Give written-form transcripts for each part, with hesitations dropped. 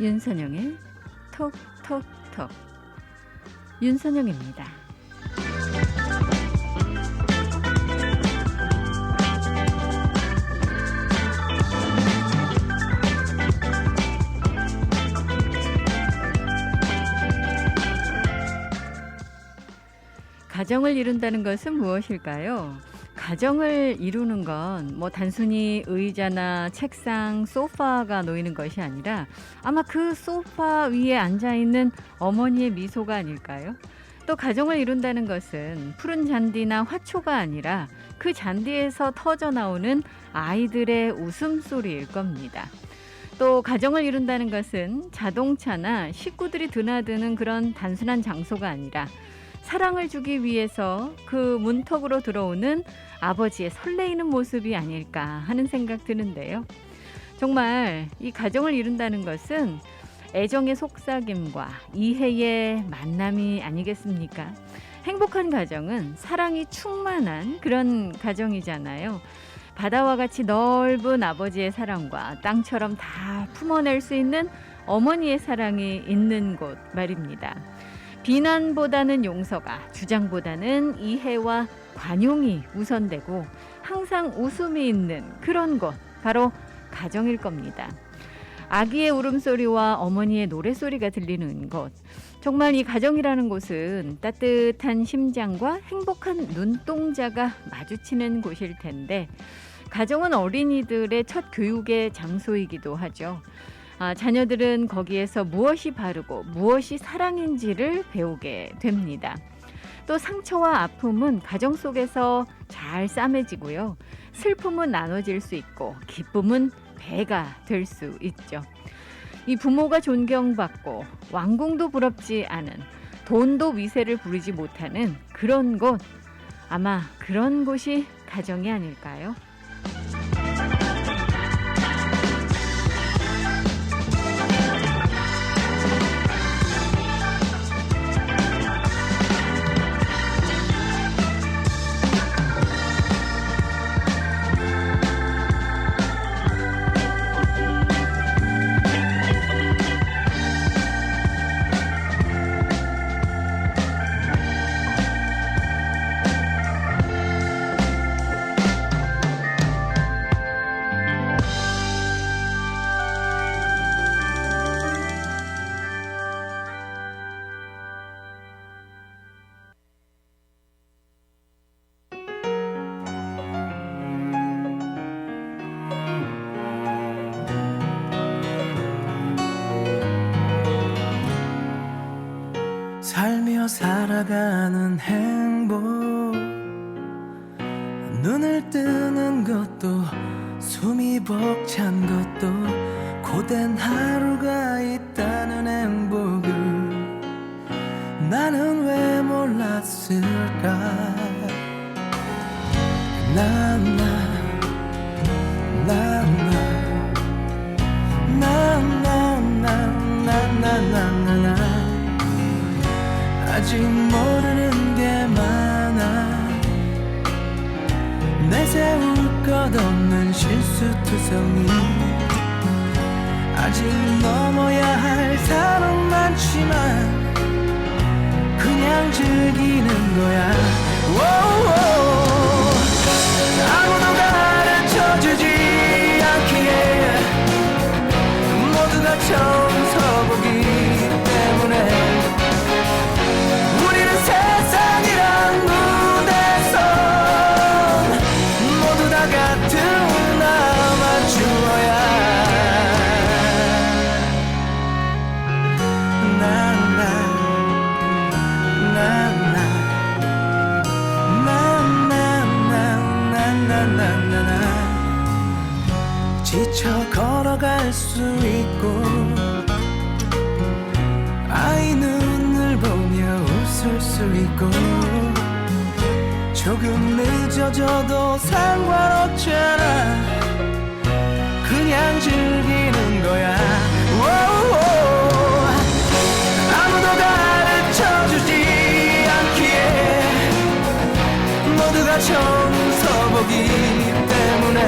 윤선영의 톡톡톡. 윤선영입니다. 가정을 이룬다는 것은 무엇일까요? 가정을 이루는 건 단순히 의자나 책상, 소파가 놓이는 것이 아니라 아마 그 소파 위에 앉아있는 어머니의 미소가 아닐까요? 또 가정을 이룬다는 것은 푸른 잔디나 화초가 아니라 그 잔디에서 터져 나오는 아이들의 웃음소리일 겁니다. 또 가정을 이룬다는 것은 자동차나 식구들이 드나드는 그런 단순한 장소가 아니라 사랑을 주기 위해서 그 문턱으로 들어오는 아버지의 설레이는 모습이 아닐까 하는 생각 드는데요. 정말 이 가정을 이룬다는 것은 애정의 속삭임과 이해의 만남이 아니겠습니까? 행복한 가정은 사랑이 충만한 그런 가정이잖아요. 바다와 같이 넓은 아버지의 사랑과 땅처럼 다 품어낼 수 있는 어머니의 사랑이 있는 곳 말입니다. 비난보다는 용서가, 주장보다는 이해와 관용이 우선되고 항상 웃음이 있는 그런 곳, 바로 가정일 겁니다. 아기의 울음소리와 어머니의 노래소리가 들리는 곳, 정말 이 가정이라는 곳은 따뜻한 심장과 행복한 눈동자가 마주치는 곳일 텐데, 가정은 어린이들의 첫 교육의 장소이기도 하죠. 자녀들은 거기에서 무엇이 바르고 무엇이 사랑인지를 배우게 됩니다. 또 상처와 아픔은 가정 속에서 잘 싸매지고요. 슬픔은 나눠질 수 있고 기쁨은 배가 될 수 있죠. 이 부모가 존경받고 왕궁도 부럽지 않은, 돈도 위세를 부리지 못하는 그런 곳, 아마 그런 곳이 가정이 아닐까요? 살며 살아가는 행복, 눈을 뜨는 것도 숨이 벅찬 것도 고된 하루가 있다는 행복을 나는 왜 몰랐을까. 아직 모르는 게 많아. 내세울 것 없는 실수투성이, 아직 넘어야 할 산은 많지만 그냥 즐기는 거야. 아무도 가르쳐주지 않기에 모두가 처음 서보기 때문에 세상이란 무대선 모두 다 같은 아마추어야. 지쳐 걸어갈 수 있고 아이 눈을 보며 웃을 수 있고 조금 늦어져도 상관없잖아. 그냥 즐기는 거야. 아무도 가르쳐주지 않기에 모두가 처음 서보기 때문에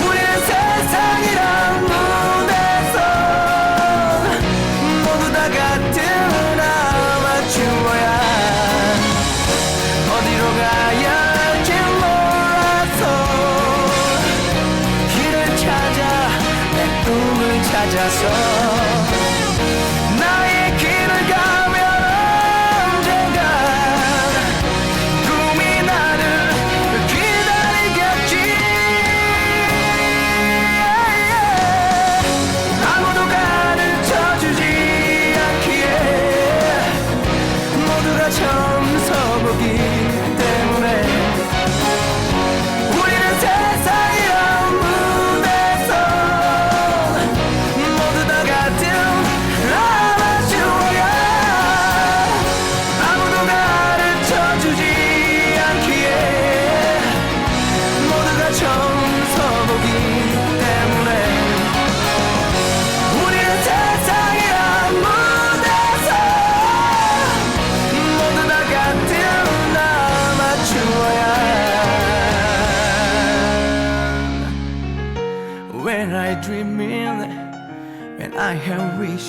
우리는 세상이란 무대에서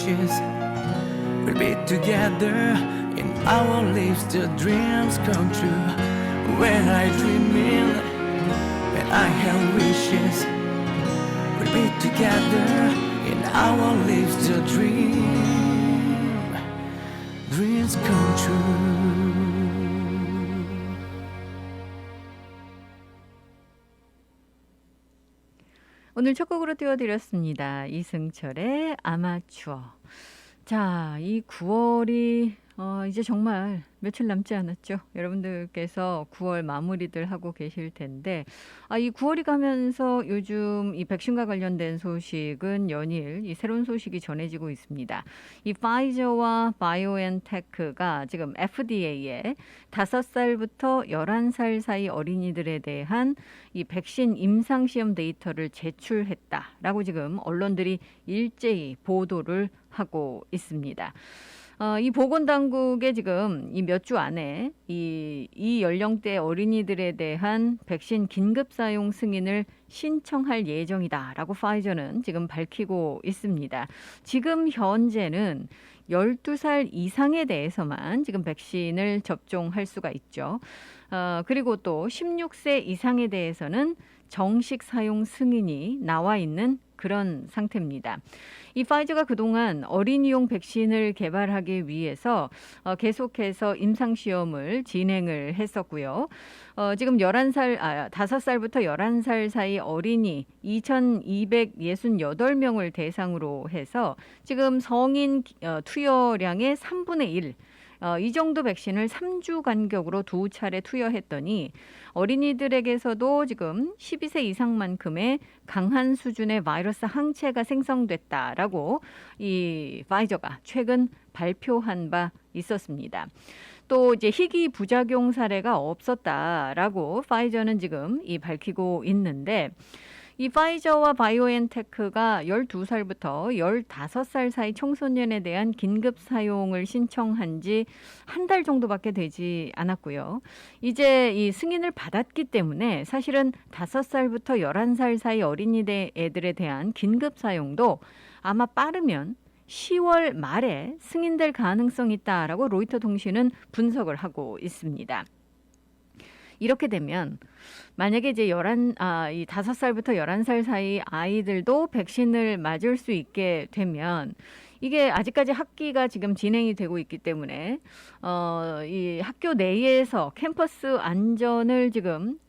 wishes. We'll be together in our lives, the dreams come true. When I dream in and I have wishes, we'll be together in our lives, the dreams come true. 오늘 첫 곡으로 띄워드렸습니다. 이승철의 아마추어. 자, 이 9월이 이제 정말 며칠 남지 않았죠. 여러분들께서 9월 마무리들 하고 계실 텐데, 이 9월이 가면서 요즘 이 백신과 관련된 소식은 연일 이 새로운 소식이 전해지고 있습니다. 이 파이저와 바이오엔테크가 지금 FDA에 5살부터 11살 사이 어린이들에 대한 이 백신 임상시험 데이터를 제출했다라고 지금 언론들이 일제히 보도를 하고 있습니다. 이 보건당국에 지금 이 몇 주 안에 이 연령대 어린이들에 대한 백신 긴급 사용 승인을 신청할 예정이다라고 파이저는 지금 밝히고 있습니다. 지금 현재는 12살 이상에 대해서만 지금 백신을 접종할 수가 있죠. 그리고 또 16세 이상에 대해서는 정식 사용 승인이 나와 있는 그런 상태입니다. 이 파이저가 그동안 어린이용 백신을 개발하기 위해서 계속해서 임상시험을 진행을 했었고요. 지금 5살부터 11살 사이 어린이 2,268명을 대상으로 해서 지금 성인 투여량의 3분의 1, 이 정도 백신을 3주 간격으로 2차례 투여했더니 어린이들에게서도 지금 12세 이상만큼의 강한 수준의 바이러스 항체가 생성됐다라고 이 파이저가 최근 발표한 바 있었습니다. 또 이제 희귀 부작용 사례가 없었다라고 파이저는 지금 밝히고 있는데, 이 파이저와 바이오엔테크가 12살부터 15살 사이 청소년에 대한 긴급 사용을 신청한 지 한 달 정도밖에 되지 않았고요. 이제 이 승인을 받았기 때문에 사실은 5살부터 11살 사이 어린이들에 대한 긴급 사용도 아마 빠르면 10월 말에 승인될 가능성이 있다라고 로이터 통신은 분석을 하고 있습니다. 이렇게 되면 만약에 이제 5살부터 11살 사이 아이들도 백신을 맞을 수 있게 되면, 이게 아직까지 학기가 지금 진행이 되고 있기 때문에 이 학교 내에서 캠퍼스 안전을 지금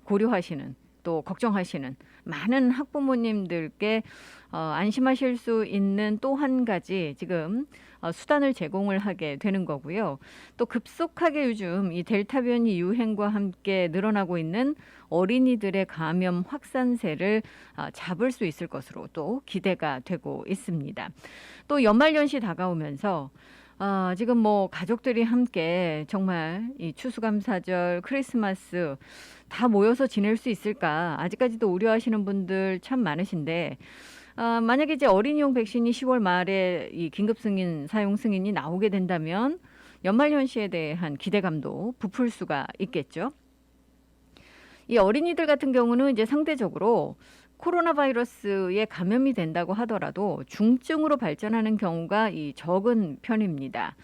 고려하시는, 또 걱정하시는 많은 학부모님들께 안심하실 수 있는 또 한 가지 지금 수단을 제공을 하게 되는 거고요. 또 급속하게 요즘 이 델타 변이 유행과 함께 늘어나고 있는 어린이들의 감염 확산세를 잡을 수 있을 것으로 또 기대가 되고 있습니다. 또 연말연시 다가오면서 지금 뭐 가족들이 함께 정말 이 추수감사절, 크리스마스 다 모여서 지낼 수 있을까? 아직까지도 우려하시는 분들 참 많으신데, 만약에 이제 어린이용 백신이 10월 말에 이 긴급 승인, 사용 승인이 나오게 된다면 연말연시에 대한 기대감도 부풀 수가 있겠죠. 이 어린이들 같은 경우는 이제 상대적으로 코로나 바이러스에 감염이 된다고 하더라도 중증으로 발전하는 경우가 적은 편입니다.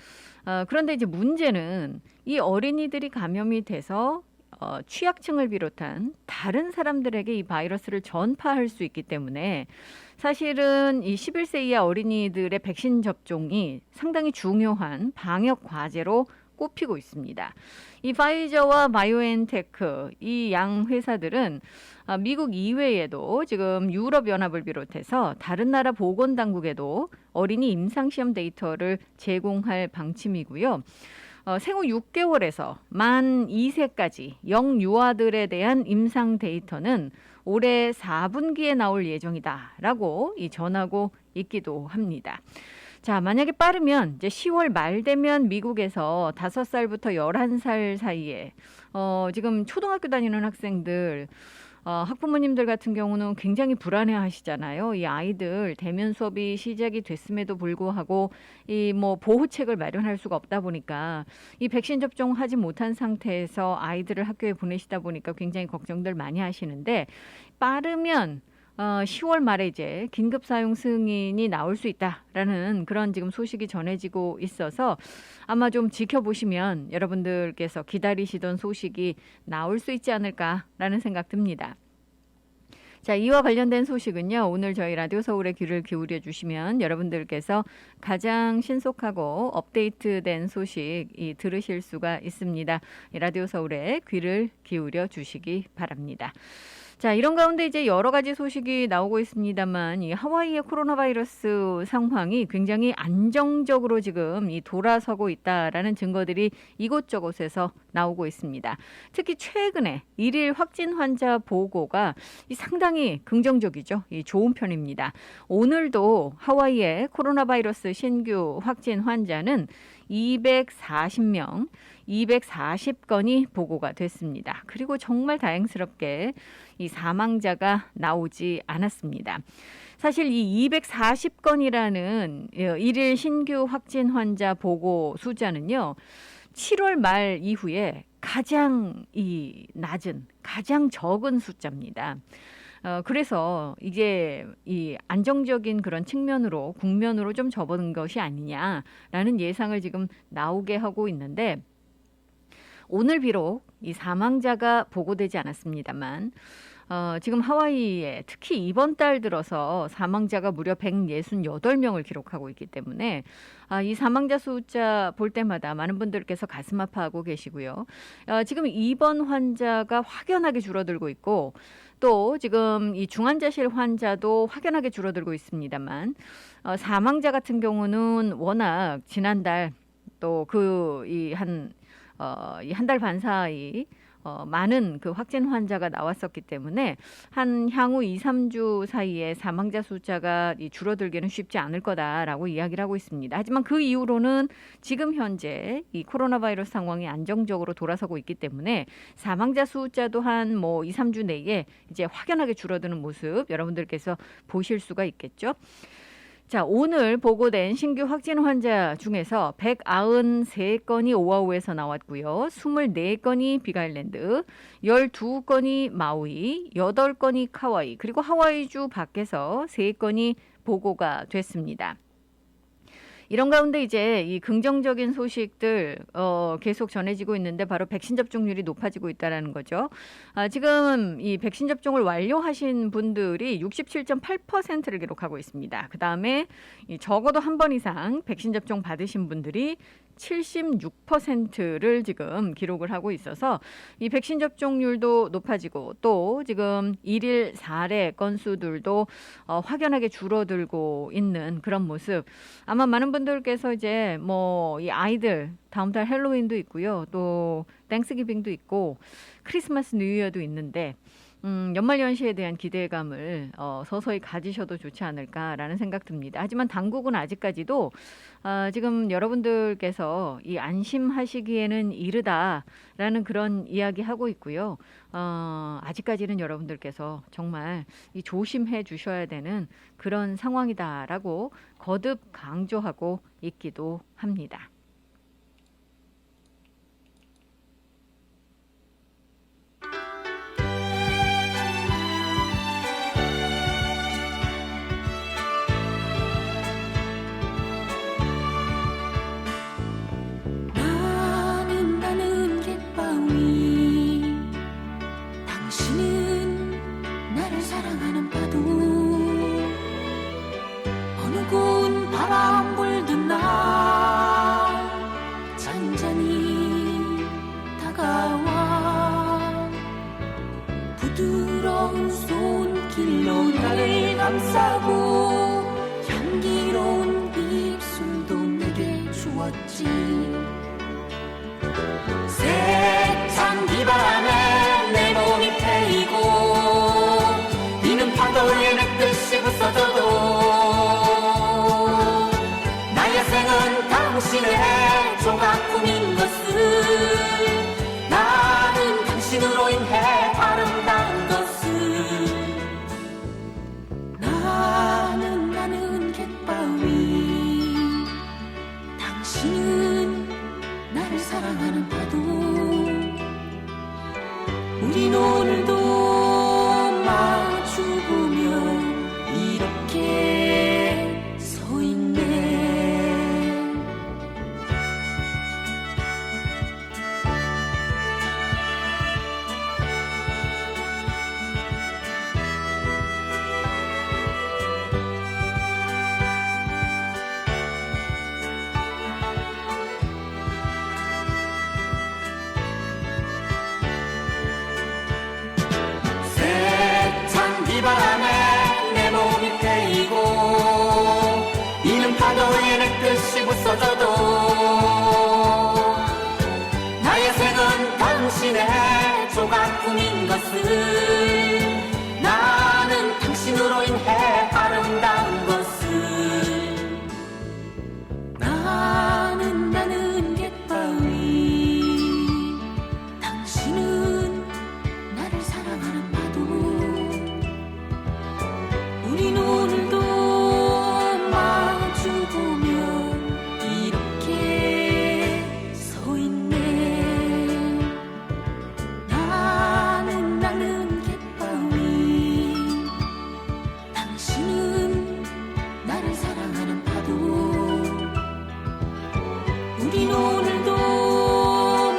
그런데 이제 문제는 이 어린이들이 감염이 돼서 취약층을 비롯한 다른 사람들에게 이 바이러스를 전파할 수 있기 때문에 사실은 이 11세 이하 어린이들의 백신 접종이 상당히 중요한 방역 과제로 꼽히고 있습니다. 이 파이저와 바이오엔테크 이 양 회사들은 미국 이외에도 지금 유럽연합을 비롯해서 다른 나라 보건당국에도 어린이 임상시험 데이터를 제공할 방침이고요. 생후 6개월에서 만 2세까지 영유아들에 대한 임상 데이터는 올해 4분기에 나올 예정이다라고 전하고 있기도 합니다. 자, 만약에 빠르면 이제 10월 말 되면 미국에서 5살부터 11살 사이에 지금 초등학교 다니는 학생들, 학부모님들 같은 경우는 굉장히 불안해 하시잖아요. 이 아이들 대면 수업이 시작이 됐음에도 불구하고 이 뭐 보호책을 마련할 수가 없다 보니까 이 백신 접종하지 못한 상태에서 아이들을 학교에 보내시다 보니까 굉장히 걱정들 많이 하시는데, 빠르면 10월 말에 이제 긴급 사용 승인이 나올 수 있다라는 그런 지금 소식이 전해지고 있어서 아마 좀 지켜보시면 여러분들께서 기다리시던 소식이 나올 수 있지 않을까라는 생각 듭니다. 자, 이와 관련된 소식은요, 오늘 저희 라디오 서울에 귀를 기울여 주시면 여러분들께서 가장 신속하고 업데이트된 소식 들으실 수가 있습니다. 라디오 서울에 귀를 기울여 주시기 바랍니다. 자, 이런 가운데 이제 여러 가지 소식이 나오고 있습니다만 이 하와이의 코로나 바이러스 상황이 굉장히 안정적으로 지금 돌아서고 있다라는 증거들이 이곳저곳에서 나오고 있습니다. 특히 최근에 일일 확진 환자 보고가 상당히 긍정적이죠. 좋은 편입니다. 오늘도 하와이의 코로나 바이러스 신규 확진 환자는 240명, 240건이 보고가 됐습니다. 그리고 정말 다행스럽게 이 사망자가 나오지 않았습니다. 사실 이 240건이라는 일일 신규 확진 환자 보고 숫자는요, 7월 말 이후에 가장 낮은, 가장 적은 숫자입니다. 그래서 이게 이 안정적인 그런 측면으로 국면으로 좀 접어든 것이 아니냐라는 예상을 지금 나오게 하고 있는데 오늘 비록 이 사망자가 보고되지 않았습니다만 지금 하와이에 특히 이번 달 들어서 사망자가 무려 168명을 기록하고 있기 때문에 이 사망자 숫자 볼 때마다 많은 분들께서 가슴 아파하고 계시고요. 지금 입원 환자가 확연하게 줄어들고 있고 또 지금 이 중환자실 환자도 확연하게 줄어들고 있습니다만 사망자 같은 경우는 워낙 지난달 또 한 달 반 사이 많은 그 확진 환자가 나왔었기 때문에 향후 2, 3주 사이에 사망자 숫자가 줄어들기는 쉽지 않을 거다라고 이야기를 하고 있습니다. 하지만 그 이후로는 지금 현재 이 코로나 바이러스 상황이 안정적으로 돌아서고 있기 때문에 사망자 숫자도 한 2, 3주 내에 이제 확연하게 줄어드는 모습 여러분들께서 보실 수가 있겠죠. 자, 오늘 보고된 신규 확진 환자 중에서 193건이 오아후에서 나왔고요. 24건이 빅아일랜드, 12건이 마우이, 8건이 카와이, 그리고 하와이주 밖에서 3건이 보고가 됐습니다. 이런 가운데 이제 이 긍정적인 소식들 계속 전해지고 있는데 바로 백신 접종률이 높아지고 있다는 거죠. 지금 이 백신 접종을 완료하신 분들이 67.8%를 기록하고 있습니다. 그다음에 적어도 한 번 이상 백신 접종 받으신 분들이 76%를 지금 기록을 하고 있어서 이 백신 접종률도 높아지고 또 지금 일일 사례 건수들도 확연하게 줄어들고 있는 그런 모습. 아마 많은 분들께서 이제 이 아이들 다음 달 헬로윈도 있고요. 또 땡스기빙도 있고 크리스마스 뉴이어도 있는데 연말연시에 대한 기대감을 서서히 가지셔도 좋지 않을까라는 생각 듭니다. 하지만 당국은 아직까지도 지금 여러분들께서 이 안심하시기에는 이르다라는 그런 이야기하고 있고요. 아직까지는 여러분들께서 정말 이 조심해 주셔야 되는 그런 상황이다라고 거듭 강조하고 있기도 합니다. 부드러운 손길로 나를 감싸고 향기로운 입술도 내게 주었지. 세찬 비바람에 내 몸이 패이고 비는 파도에 내 뜻이 부서져도 나의 생은 당신의 조각품인 것을 나는 당신으로 인해 아름다운 것을 나는 갯바위 당신은 나를 사랑하는 파도 우린 오늘도 마주보며 못 써줘도 나의 생은 당신의 조각품인 것을 나는 당신으로 인해 아름다운 것을 나는 갯바위 당신은 나를 사랑하는 파도 우린 오늘도 마주보면 이렇게 서있네 나는 갯바위 당신은 나를 사랑하는 파도 우린 오늘도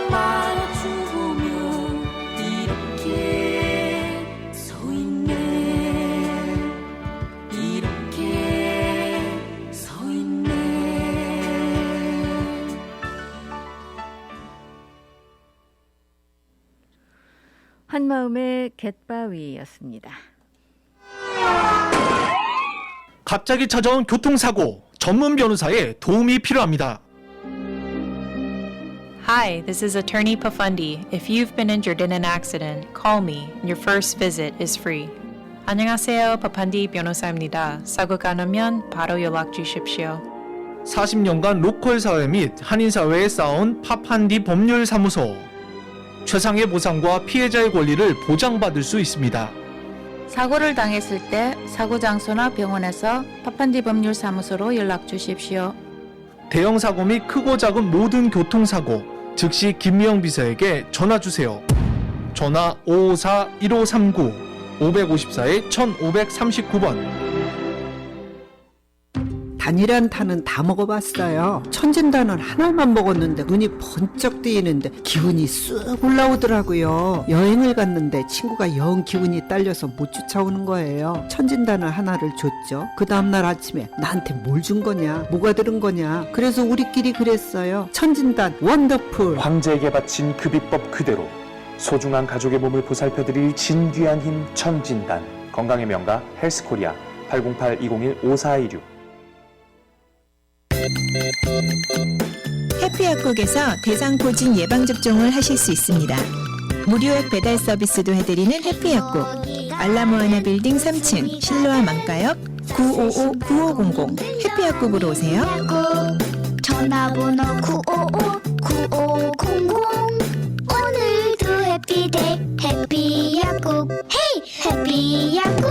마주보면 이렇게 서있네 이렇게 서있네 한마음의 갯바위였습니다. 갑자기 찾아온 교통사고, 전문 변호사의 도움이 필요합니다. Hi, this is Attorney Pafundi. If you've been injured in an accident, call me. Your first visit is free. 안녕하세요, 파판디 변호사입니다. 사고가 나면 바로 연락 주십시오. 40년간 로컬 사회 및 한인 사회에 쌓아온 파판디 법률사무소. 최상의 보상과 피해자의 권리를 보장받을 수 있습니다. 사고를 당했을 때 사고 장소나 병원에서 파판디 법률사무소로 연락 주십시오. 대형 사고 및 크고 작은 모든 교통사고, 즉시 김미영 비서에게 전화 주세요. 전화 554-1539, 554-1539번. 단이란 단은 다 먹어봤어요. 천진단은 하나만 먹었는데 눈이 번쩍 뜨이는데 기운이 쑥 올라오더라고요. 여행을 갔는데 친구가 영 기운이 딸려서 못 쫓아오는 거예요. 천진단을 하나를 줬죠. 그 다음날 아침에 나한테 뭘 준 거냐, 뭐가 들은 거냐. 그래서 우리끼리 그랬어요. 천진단 원더풀. 황제에게 바친 그 비법 그대로 소중한 가족의 몸을 보살펴드릴 진귀한 힘 천진단. 건강의 명가 헬스코리아 808-201-5416. 해피약국에서 대상포진 예방접종을 하실 수 있습니다. 무료액 배달 서비스도 해드리는 해피약국. 알라모 하나 빌딩 3층 실로아 망가역 955-9500 해피약국으로 오세요. 전화번호 955-9500 오늘도 해피데이 해피약국 헤이 해피약국.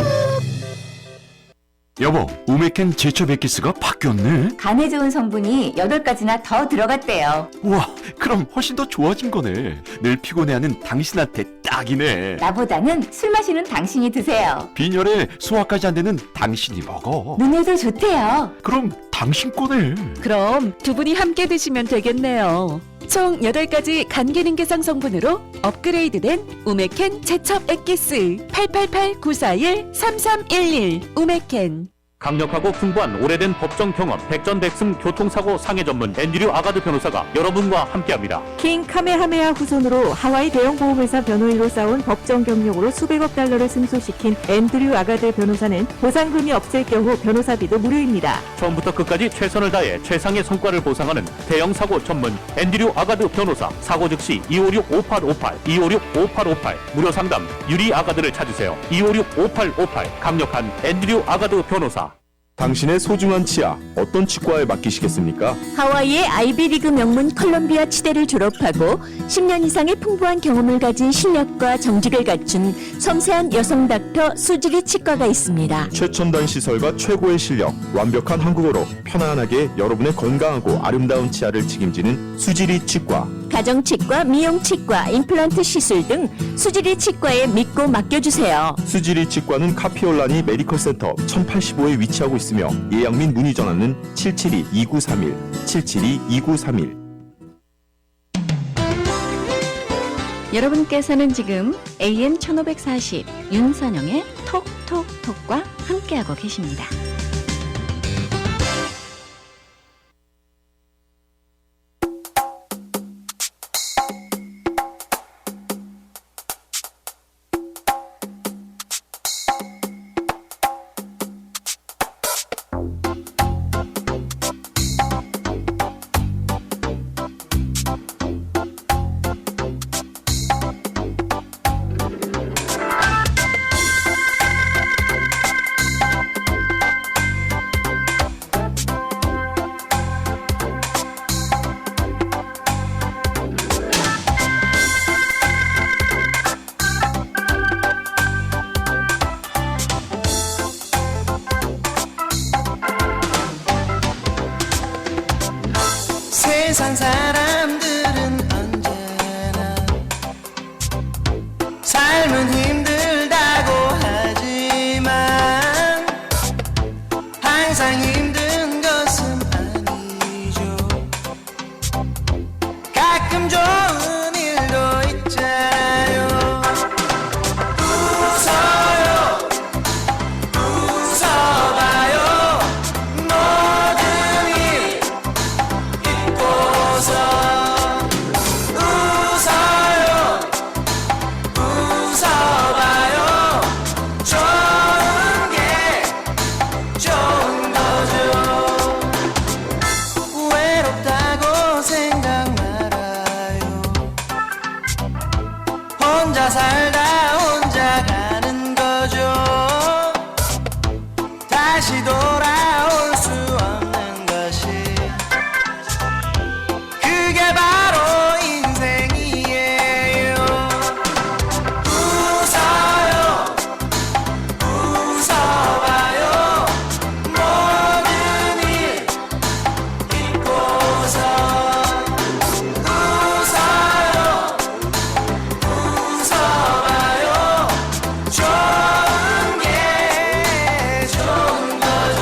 여보, 우메켄 제초 베키스가 바뀌었네. 간에 좋은 성분이 8가지나 더 들어갔대요. 우와, 그럼 훨씬 더 좋아진 거네. 늘 피곤해하는 당신한테 딱이네. 나보다는 술 마시는 당신이 드세요. 빈혈에 소화까지 안 되는 당신이 먹어. 눈에도 좋대요. 그럼 당신 거네. 그럼 두 분이 함께 드시면 되겠네요. 총 8가지 간 기능 개선 성분으로 업그레이드된 우메켄 제첩 액기스 888-941-3311 우메켄. 강력하고 풍부한 오래된 법정 경험, 백전백승 교통사고 상해 전문 앤드류 아가드 변호사가 여러분과 함께합니다. 킹 카메하메아 후손으로 하와이 대형 보험회사 변호인으로 쌓은 법정 경력으로 수백억 달러를 승소시킨 앤드류 아가드 변호사는 보상금이 없을 경우 변호사비도 무료입니다. 처음부터 끝까지 최선을 다해 최상의 성과를 보상하는 대형 사고 전문 앤드류 아가드 변호사. 사고 즉시 256-5858, 256-5858 무료 상담 유리 아가드를 찾으세요. 256-5858 강력한 앤드류 아가드 변호사. 당신의 소중한 치아 어떤 치과에 맡기시겠습니까? 하와이의 아이비리그 명문 컬럼비아 치대를 졸업하고 10년 이상의 풍부한 경험을 가진 실력과 정직을 갖춘 섬세한 여성 닥터 수지리 치과가 있습니다. 최첨단 시설과 최고의 실력, 완벽한 한국어로 편안하게 여러분의 건강하고 아름다운 치아를 책임지는 수지리 치과. 가정치과, 미용치과, 임플란트 시술 등 수지리 치과에 믿고 맡겨주세요. 수지리 치과는 카피올라니 메디컬 센터 1085에 위치하고 있으며 예약 및 문의 전화는 772-2931, 772-2931. 여러분께서는 지금 AM 1540 윤선영의 톡톡톡과 함께하고 계십니다. 세상 사람들은 언제나 삶은 힘들다고 하지만 항상 힘든 것은 아니죠. 가끔 좋은 일도 있잖아요. 웃어요, 웃어봐요. 모든 일 잊고서 웃어요, 웃어봐요. 좋은 게 좋은 거죠. 외롭다고 생각 말아요. 혼자 살다 혼자 가는 거죠. 다시 돌아올 수 없는 것이 그게 바로 인생이에요. 웃어요, 웃어봐요. 모든 일 잊고서 웃어요, 웃어봐요. 좋은 게 좋은 거죠.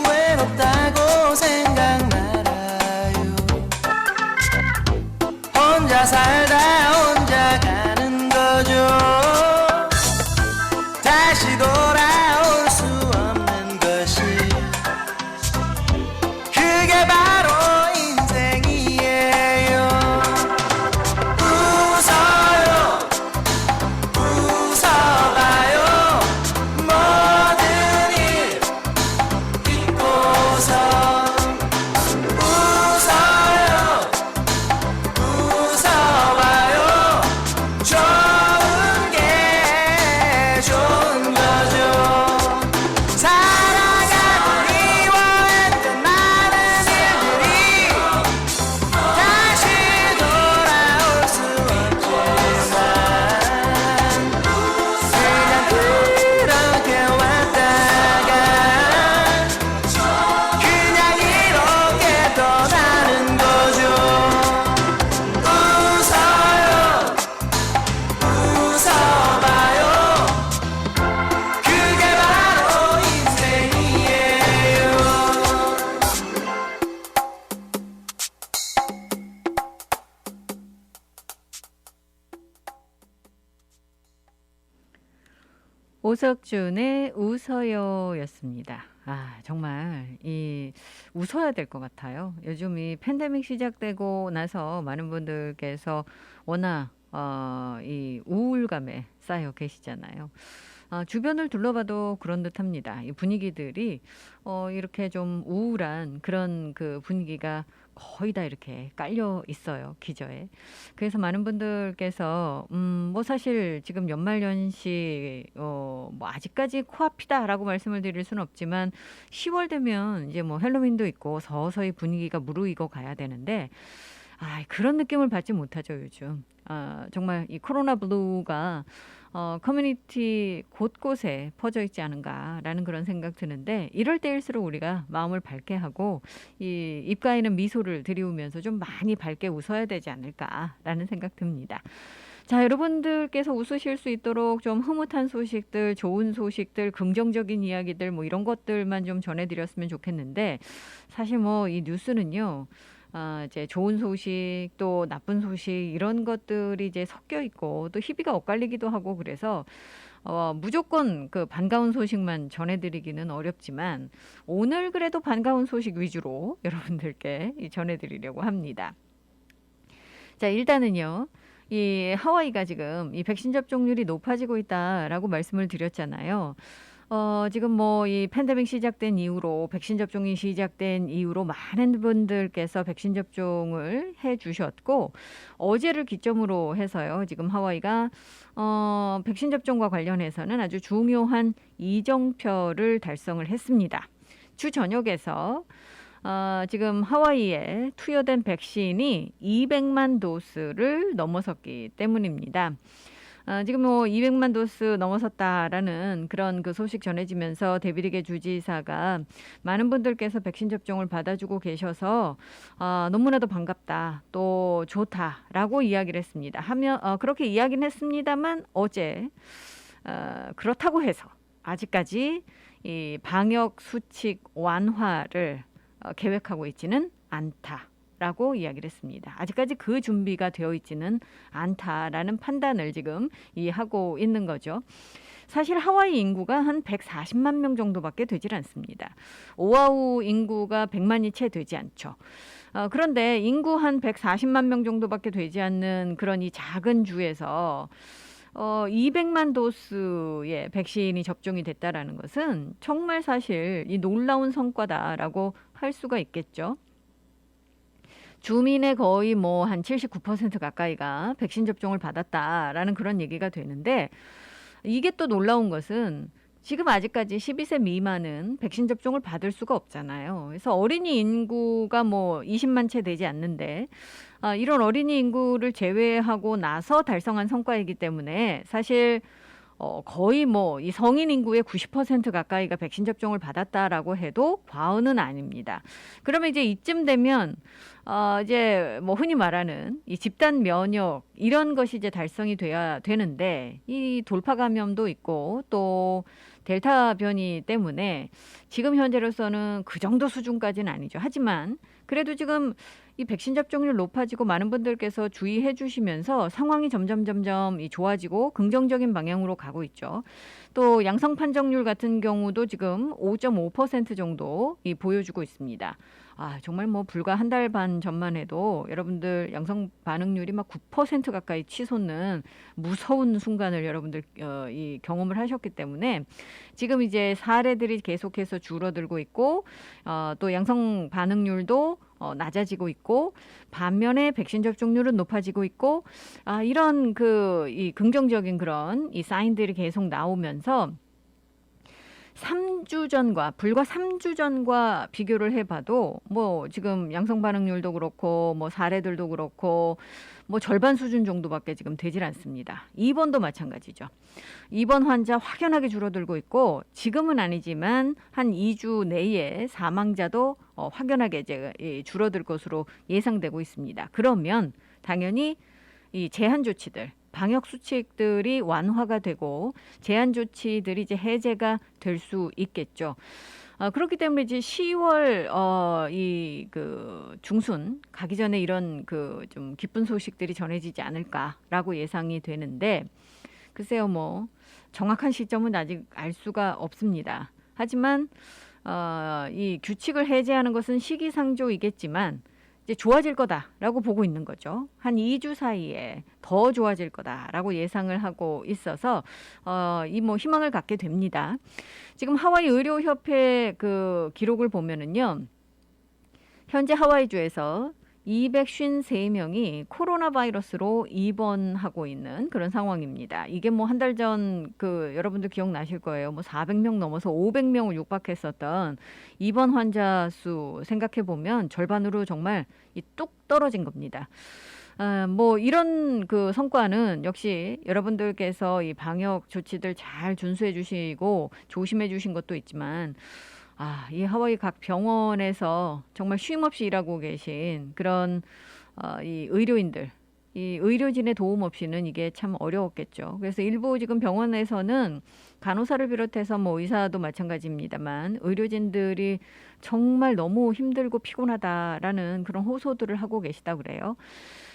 외롭다고 생각 말아요. 혼자 살다 혼자 가는 거죠. 다시 돌아올 수 없는 것이 그게 바로 인생이에요. 웃어요, 웃어봐요. 모든 일 잊고서 웃어요, 웃어봐요. 좋은 게 좋은 거죠. 살아가고 미워했던 많은 일들이 다시 돌아올 수 없지만 그냥 그렇게 왔다가 그냥 이렇게 떠나는 거죠. 웃어요, 웃어봐요. 그게 바로 인생이에요. 오석준의 웃어요였습니다. 아, 정말 웃어야 될 것 같아요. 요즘 이 팬데믹 시작되고 나서 많은 분들께서 워낙 이 우울감에 쌓여 계시잖아요. 주변을 둘러봐도 그런 듯합니다. 이 분위기들이 이렇게 좀 우울한 그런 그 분위기가 거의 다 이렇게 깔려 있어요, 기저에. 그래서 많은 분들께서 뭐 사실 지금 연말연시 뭐 아직까지 코앞이다라고 말씀을 드릴 수는 없지만 10월 되면 이제 뭐 헬로윈도 있고 서서히 분위기가 무르익어 가야 되는데 그런 느낌을 받지 못하죠, 요즘. 정말 이 코로나 블루가 커뮤니티 곳곳에 퍼져 있지 않은가라는 그런 생각 드는데, 이럴 때일수록 우리가 마음을 밝게 하고 이 입가에는 미소를 들이우면서 좀 많이 밝게 웃어야 되지 않을까라는 생각 듭니다. 자, 여러분들께서 웃으실 수 있도록 좀 흐뭇한 소식들, 좋은 소식들, 긍정적인 이야기들 뭐 이런 것들만 좀 전해드렸으면 좋겠는데, 사실 뭐 이 뉴스는요. 이제 좋은 소식 또 나쁜 소식 이런 것들이 이제 섞여 있고 또 희비가 엇갈리기도 하고, 그래서 무조건 그 반가운 소식만 전해드리기는 어렵지만 오늘 그래도 반가운 소식 위주로 여러분들께 전해드리려고 합니다. 자, 일단은요. 이 하와이가 지금 이 백신 접종률이 높아지고 있다라고 말씀을 드렸잖아요. 지금 뭐 이 팬데믹 시작된 이후로 백신 접종이 시작된 이후로 많은 분들께서 백신 접종을 해 주셨고 어제를 기점으로 해서요. 지금 하와이가 백신 접종과 관련해서는 아주 중요한 이정표를 달성을 했습니다. 주 저녁에서 지금 하와이에 투여된 백신이 200만 도스를 넘어섰기 때문입니다. 지금 뭐 200만 도스 넘어섰다라는 그런 그 소식 전해지면서 데비리게 주지사가 많은 분들께서 백신 접종을 받아주고 계셔서 너무나도 반갑다, 또 좋다라고 이야기를 했습니다. 그렇게 이야기는 했습니다만 어제 그렇다고 해서 아직까지 이 방역 수칙 완화를 계획하고 있지는 않다라고 이야기를 했습니다. 아직까지 그 준비가 되어 있지는 않다라는 판단을 지금 하고 있는 거죠. 사실 하와이 인구가 한 140만 명 정도밖에 되질 않습니다. 오아후 인구가 100만이 채 되지 않죠. 그런데 인구 한 140만 명 정도밖에 되지 않는 그런 이 작은 주에서 200만 도스의 백신이 접종이 됐다라는 것은 정말 사실 이 놀라운 성과다라고 할 수가 있겠죠. 주민의 거의 뭐 한 79% 가까이가 백신 접종을 받았다라는 그런 얘기가 되는데 이게 또 놀라운 것은 지금 아직까지 12세 미만은 백신 접종을 받을 수가 없잖아요. 그래서 어린이 인구가 뭐 20만 채 되지 않는데 이런 어린이 인구를 제외하고 나서 달성한 성과이기 때문에 사실 거의 뭐 이 성인 인구의 90% 가까이가 백신 접종을 받았다라고 해도 과언은 아닙니다. 그러면 이제 이쯤 되면 이제 뭐 흔히 말하는 이 집단 면역 이런 것이 이제 달성이 돼야 되는데 이 돌파 감염도 있고 또 델타 변이 때문에 지금 현재로서는 그 정도 수준까지는 아니죠. 하지만 그래도 지금 이 백신 접종률 높아지고 많은 분들께서 주의해 주시면서 상황이 점점 좋아지고 긍정적인 방향으로 가고 있죠. 또 양성 판정률 같은 경우도 지금 5.5% 정도 보여주고 있습니다. 정말 뭐 불과 한 달 반 전만 해도 여러분들 양성 반응률이 막 9% 가까이 치솟는 무서운 순간을 여러분들 경험을 하셨기 때문에 지금 이제 사례들이 계속해서 줄어들고 있고 또 양성 반응률도 낮아지고 있고 반면에 백신 접종률은 높아지고 있고 이런 이 긍정적인 그런 이 사인들이 계속 나오면서 3주 전과 불과 3주 전과 비교를 해봐도 뭐 지금 양성 반응률도 그렇고 뭐 사례들도 그렇고 뭐 절반 수준 정도밖에 지금 되질 않습니다. 입원도 마찬가지죠. 입원 환자 확연하게 줄어들고 있고 지금은 아니지만 한 2주 내에 사망자도 확연하게 이제 줄어들 것으로 예상되고 있습니다. 그러면 당연히 이 제한 조치들 방역 수칙들이 완화가 되고 제한 조치들이 이제 해제가 될 수 있겠죠. 그렇기 때문에 이제 10월 중순 가기 전에 이런 좀 기쁜 소식들이 전해지지 않을까라고 예상이 되는데 글쎄요 뭐 정확한 시점은 아직 알 수가 없습니다. 하지만 이 규칙을 해제하는 것은 시기상조이겠지만 이제 좋아질 거다라고 보고 있는 거죠. 한 2주 사이에 더 좋아질 거다라고 예상을 하고 있어서 뭐 희망을 갖게 됩니다. 지금 하와이 의료협회 기록을 보면은요. 현재 하와이주에서 253명이 코로나 바이러스로 입원하고 있는 그런 상황입니다. 이게 뭐 한 달 전 여러분들 기억나실 거예요. 뭐 400명 넘어서 500명을 육박했었던 입원 환자 수 생각해 보면 절반으로 정말 뚝 떨어진 겁니다. 뭐 이런 성과는 역시 여러분들께서 이 방역 조치들 잘 준수해 주시고 조심해 주신 것도 있지만 이 하와이 각 병원에서 정말 쉼 없이 일하고 계신 그런 이 의료인들, 이 의료진의 도움 없이는 이게 참 어려웠겠죠. 그래서 일부 지금 병원에서는 간호사를 비롯해서 뭐 의사도 마찬가지입니다만 의료진들이 정말 너무 힘들고 피곤하다라는 그런 호소들을 하고 계시다 그래요.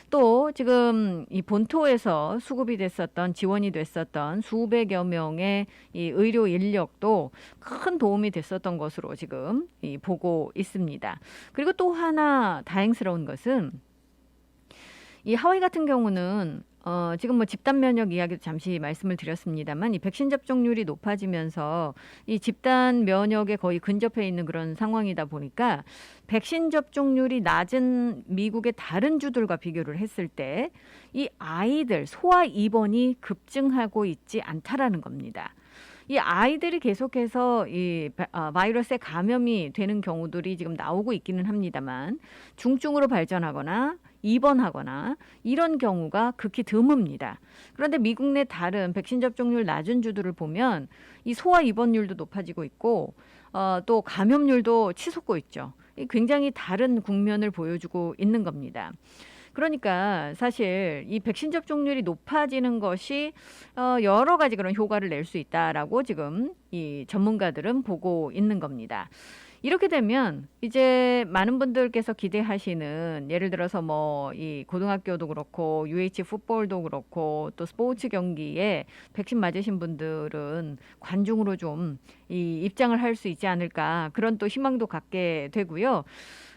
또 지금 이 본토에서 수급이 됐었던 지원이 됐었던 수백여 명의 이 의료 인력도 큰 도움이 됐었던 것으로 지금 보고 있습니다. 그리고 또 하나 다행스러운 것은 이 하와이 같은 경우는 지금 뭐 집단 면역 이야기도 잠시 말씀을 드렸습니다만 이 백신 접종률이 높아지면서 이 집단 면역에 거의 근접해 있는 그런 상황이다 보니까 백신 접종률이 낮은 미국의 다른 주들과 비교를 했을 때 이 아이들 소아 입원이 급증하고 있지 않다라는 겁니다. 이 아이들이 계속해서 이 바이러스에 감염이 되는 경우들이 지금 나오고 있기는 합니다만 중증으로 발전하거나 입원하거나 이런 경우가 극히 드뭅니다. 그런데 미국 내 다른 백신 접종률 낮은 주들을 보면 이 소아 입원율도 높아지고 있고 또 감염률도 치솟고 있죠. 굉장히 다른 국면을 보여주고 있는 겁니다. 그러니까 사실 이 백신 접종률이 높아지는 것이 여러 가지 그런 효과를 낼 수 있다라고 지금 이 전문가들은 보고 있는 겁니다. 이렇게 되면 이제 많은 분들께서 기대하시는 예를 들어서 뭐 이 고등학교도 그렇고 UH 풋볼도 그렇고 또 스포츠 경기에 백신 맞으신 분들은 관중으로 좀 이 입장을 할 수 있지 않을까 그런 또 희망도 갖게 되고요.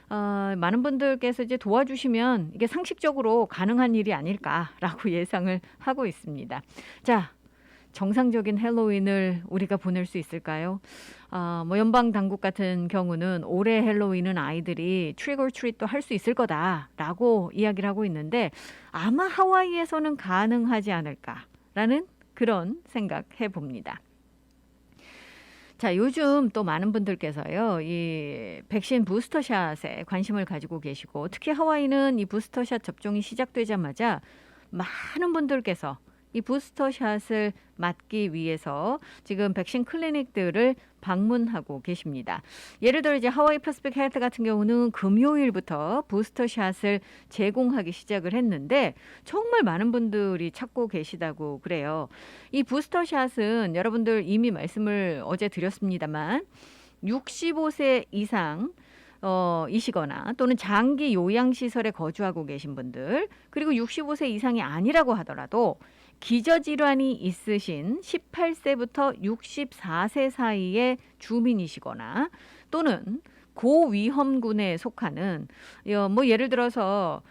많은 분들께서 이제 도와주시면 이게 상식적으로 가능한 일이 아닐까라고 예상을 하고 있습니다. 자, 정상적인 헬로윈을 우리가 보낼 수 있을까요? 뭐 연방 당국 같은 경우는 올해 헬로윈은 아이들이 트릭 올 트릿도 할 수 있을 거다라고 이야기를 하고 있는데 아마 하와이에서는 가능하지 않을까라는 그런 생각해 봅니다. 자, 요즘 또 많은 분들께서요, 이 백신 부스터샷에 관심을 가지고 계시고, 특히 하와이는 이 부스터샷 접종이 시작되자마자 많은 분들께서 이 부스터샷을 맞기 위해서 지금 백신 클리닉들을 방문하고 계십니다. 예를 들어 이제 하와이 퍼시픽 헬스 같은 경우는 금요일부터 부스터샷을 제공하기 시작을 했는데 정말 많은 분들이 찾고 계시다고 그래요. 이 부스터샷은 여러분들 이미 말씀을 어제 드렸습니다만 65세 이상 이시거나 또는 장기 요양시설에 거주하고 계신 분들 그리고 65세 이상이 아니라고 하더라도 기저질환이 있으신 18세부터 64세 사이의 주민이시거나 또는 고위험군에 속하는 뭐 예를 들어서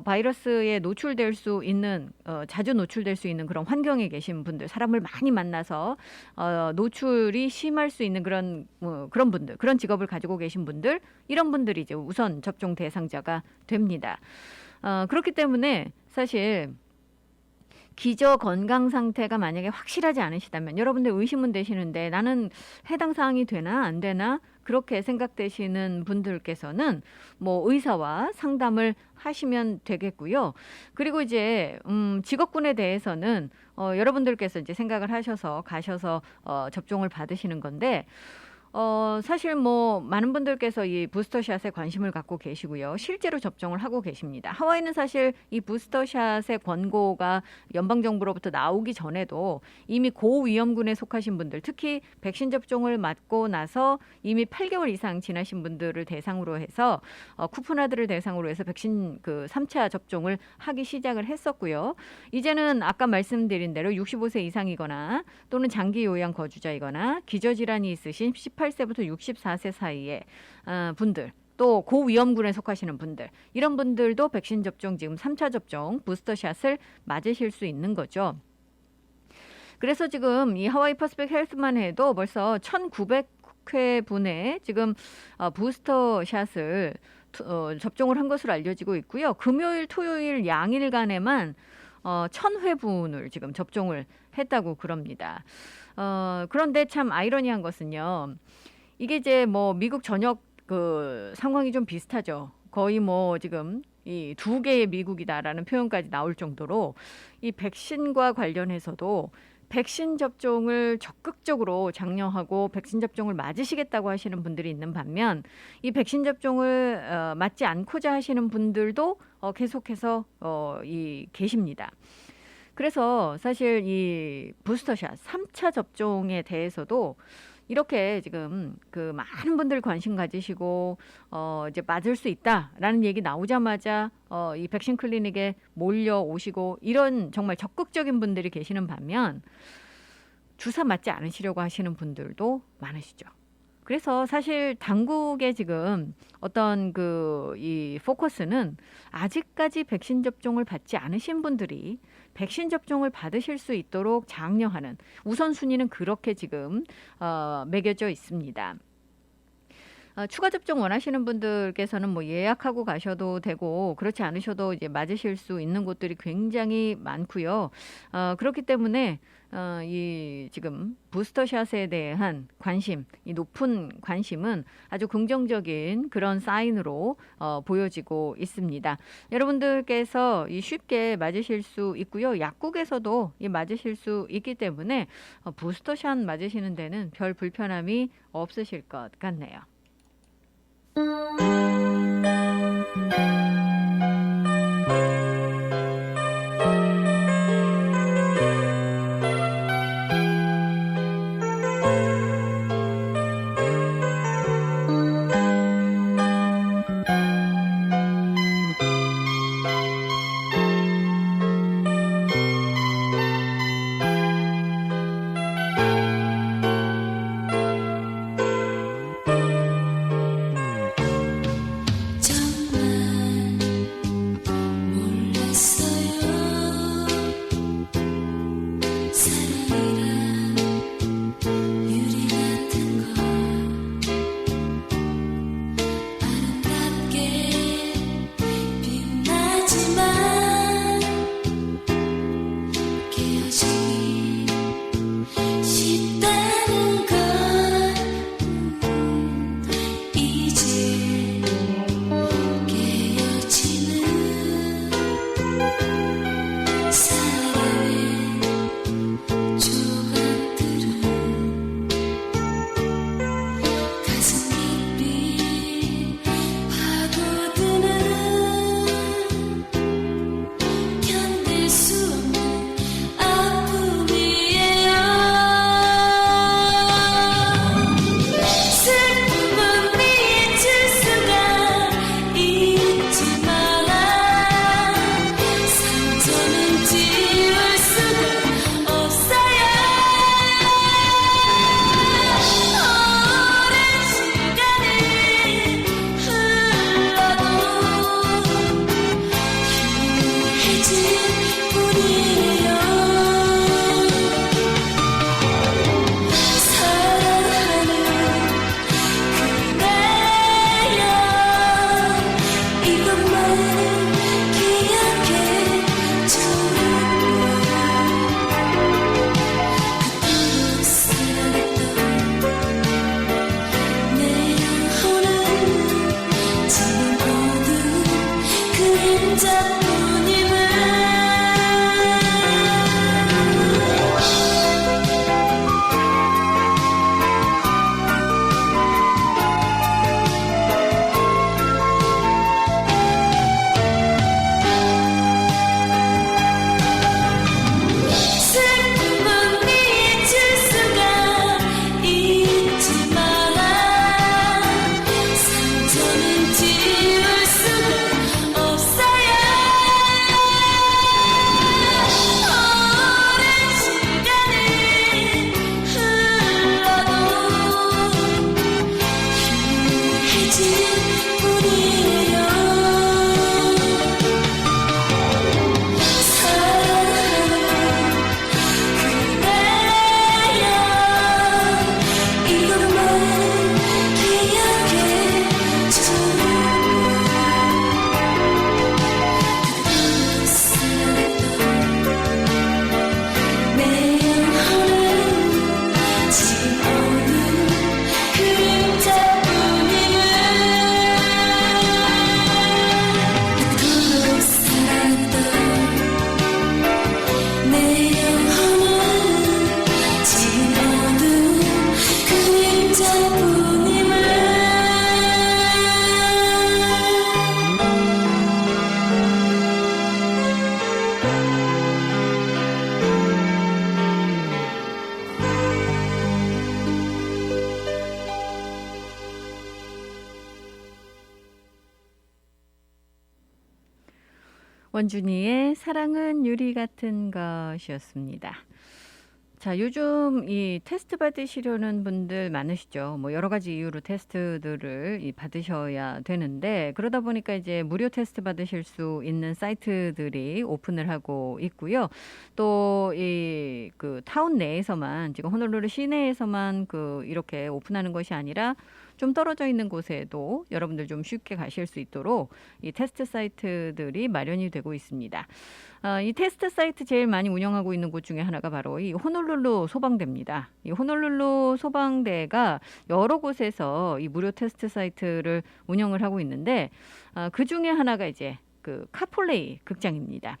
바이러스에 노출될 수 있는 자주 노출될 수 있는 그런 환경에 계신 분들, 사람을 많이 만나서 노출이 심할 수 있는 그런 분들, 그런 직업을 가지고 계신 분들, 이런 분들이 이제 우선 접종 대상자가 됩니다. 그렇기 때문에 사실 기저 건강 상태가 만약에 확실하지 않으시다면 여러분들 의심은 되시는데 나는 해당 사항이 되나 안 되나 그렇게 생각되시는 분들께서는 뭐 의사와 상담을 하시면 되겠고요. 그리고 이제 직업군에 대해서는 여러분들께서 이제 생각을 하셔서 가셔서 접종을 받으시는 건데 사실 뭐 많은 분들께서 이 부스터샷에 관심을 갖고 계시고요. 실제로 접종을 하고 계십니다. 하와이는 사실 이 부스터샷의 권고가 연방정부로부터 나오기 전에도 이미 고위험군에 속하신 분들, 특히 백신 접종을 맞고 나서 이미 8개월 이상 지나신 분들을 대상으로 해서 쿠푸나들을 대상으로 해서 백신 그 3차 접종을 하기 시작을 했었고요. 이제는 아까 말씀드린 대로 65세 이상이거나 또는 장기 요양 거주자이거나 기저질환이 있으신 18세부터 64세 사이의 분들, 또 고위험군에 속하시는 분들, 이런 분들도 백신 접종 지금 3차 접종 부스터샷을 맞으실 수 있는 거죠. 그래서 지금 이 하와이 퍼시픽 헬스만 해도 벌써 1,900회분의 지금 부스터샷을 접종을 한 것으로 알려지고 있고요. 금요일, 토요일 양일간에만 1,000회분을 지금 접종을 했다고 그럽니다. 그런데 참 아이러니한 것은요. 이게 이제 뭐 미국 전역 그 상황이 좀 비슷하죠. 거의 뭐 지금 이 2개의 미국이다라는 표현까지 나올 정도로 이 백신과 관련해서도 백신 접종을 적극적으로 장려하고 백신 접종을 맞으시겠다고 하시는 분들이 있는 반면 이 백신 접종을 맞지 않고자 하시는 분들도 계속해서 계십니다. 그래서 사실 이 부스터샷 3차 접종에 대해서도 이렇게 지금 그 많은 분들 관심 가지시고 이제 맞을 수 있다라는 얘기 나오자마자 이 백신 클리닉에 몰려오시고 이런 정말 적극적인 분들이 계시는 반면 주사 맞지 않으시려고 하시는 분들도 많으시죠. 그래서 사실 당국의 지금 어떤 이 포커스는 아직까지 백신 접종을 받지 않으신 분들이 백신 접종을 받으실 수 있도록 장려하는 우선순위는 그렇게 지금 매겨져 있습니다. 추가 접종 원하시는 분들께서는 뭐 예약하고 가셔도 되고 그렇지 않으셔도 이제 맞으실 수 있는 곳들이 굉장히 많고요. 그렇기 때문에 이 지금 부스터샷에 대한 관심, 이 높은 관심은 아주 긍정적인 그런 사인으로 보여지고 있습니다. 여러분들께서 쉽게 맞으실 수 있고요. 약국에서도 맞으실 수 있기 때문에 부스터샷 맞으시는 데는 별 불편함이 없으실 것 같네요. 원준이의 사랑은 유리 같은 것이었습니다. 자, 요즘 이 테스트 받으시려는 분들 많으시죠. 뭐 여러 가지 이유로 테스트들을 받으셔야 되는데 그러다 보니까 이제 무료 테스트 받으실 수 있는 사이트들이 오픈을 하고 있고요. 또 이 그 타운 내에서만 지금 호놀룰루 시내에서만 그 이렇게 오픈하는 것이 아니라 좀 떨어져 있는 곳에도 여러분들 좀 쉽게 가실 수 있도록 이 테스트 사이트들이 마련이 되고 있습니다. 이 테스트 사이트 제일 많이 운영하고 있는 곳 중에 하나가 바로 이 호놀룰루 소방대입니다. 이 호놀룰루 소방대가 여러 곳에서 이 무료 테스트 사이트를 운영을 하고 있는데 그 중에 하나가 이제 그 카폴레이 극장입니다.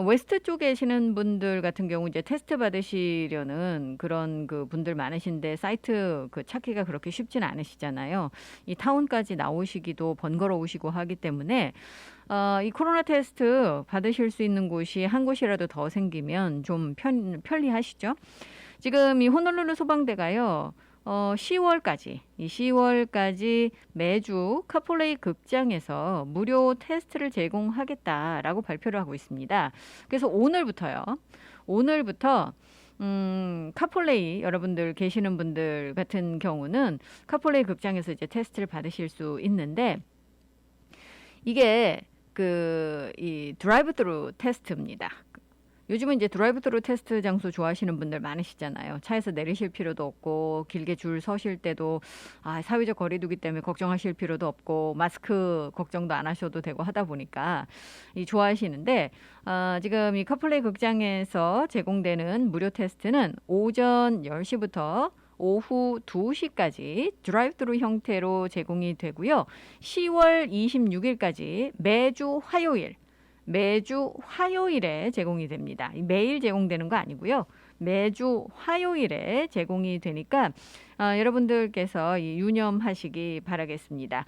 웨스트 쪽에 계시는 분들 같은 경우 이제 테스트 받으시려는 그런 그 분들 많으신데 사이트 그 찾기가 그렇게 쉽지는 않으시잖아요. 이 타운까지 나오시기도 번거로우시고 하기 때문에 이 코로나 테스트 받으실 수 있는 곳이 한 곳이라도 더 생기면 좀 편리하시죠. 지금 이 호놀룰루 소방대가요. 10월까지 매주 카폴레이 극장에서 무료 테스트를 제공하겠다라고 발표를 하고 있습니다. 그래서 오늘부터 카폴레이 여러분들 계시는 분들 같은 경우는 카폴레이 극장에서 이제 테스트를 받으실 수 있는데 이게 이 드라이브 스루 테스트입니다. 요즘은 이제 드라이브 스루 테스트 장소 좋아하시는 분들 많으시잖아요. 차에서 내리실 필요도 없고 길게 줄 서실 때도 사회적 거리두기 때문에 걱정하실 필요도 없고 마스크 걱정도 안 하셔도 되고 하다 보니까 좋아하시는데 지금 이 카폴레이 극장에서 제공되는 무료 테스트는 오전 10시부터 오후 2시까지 드라이브 스루 형태로 제공이 되고요. 10월 26일까지 매주 화요일에 제공이 됩니다. 매일 제공되는 거 아니고요. 매주 화요일에 제공이 되니까 여러분들께서 유념하시기 바라겠습니다.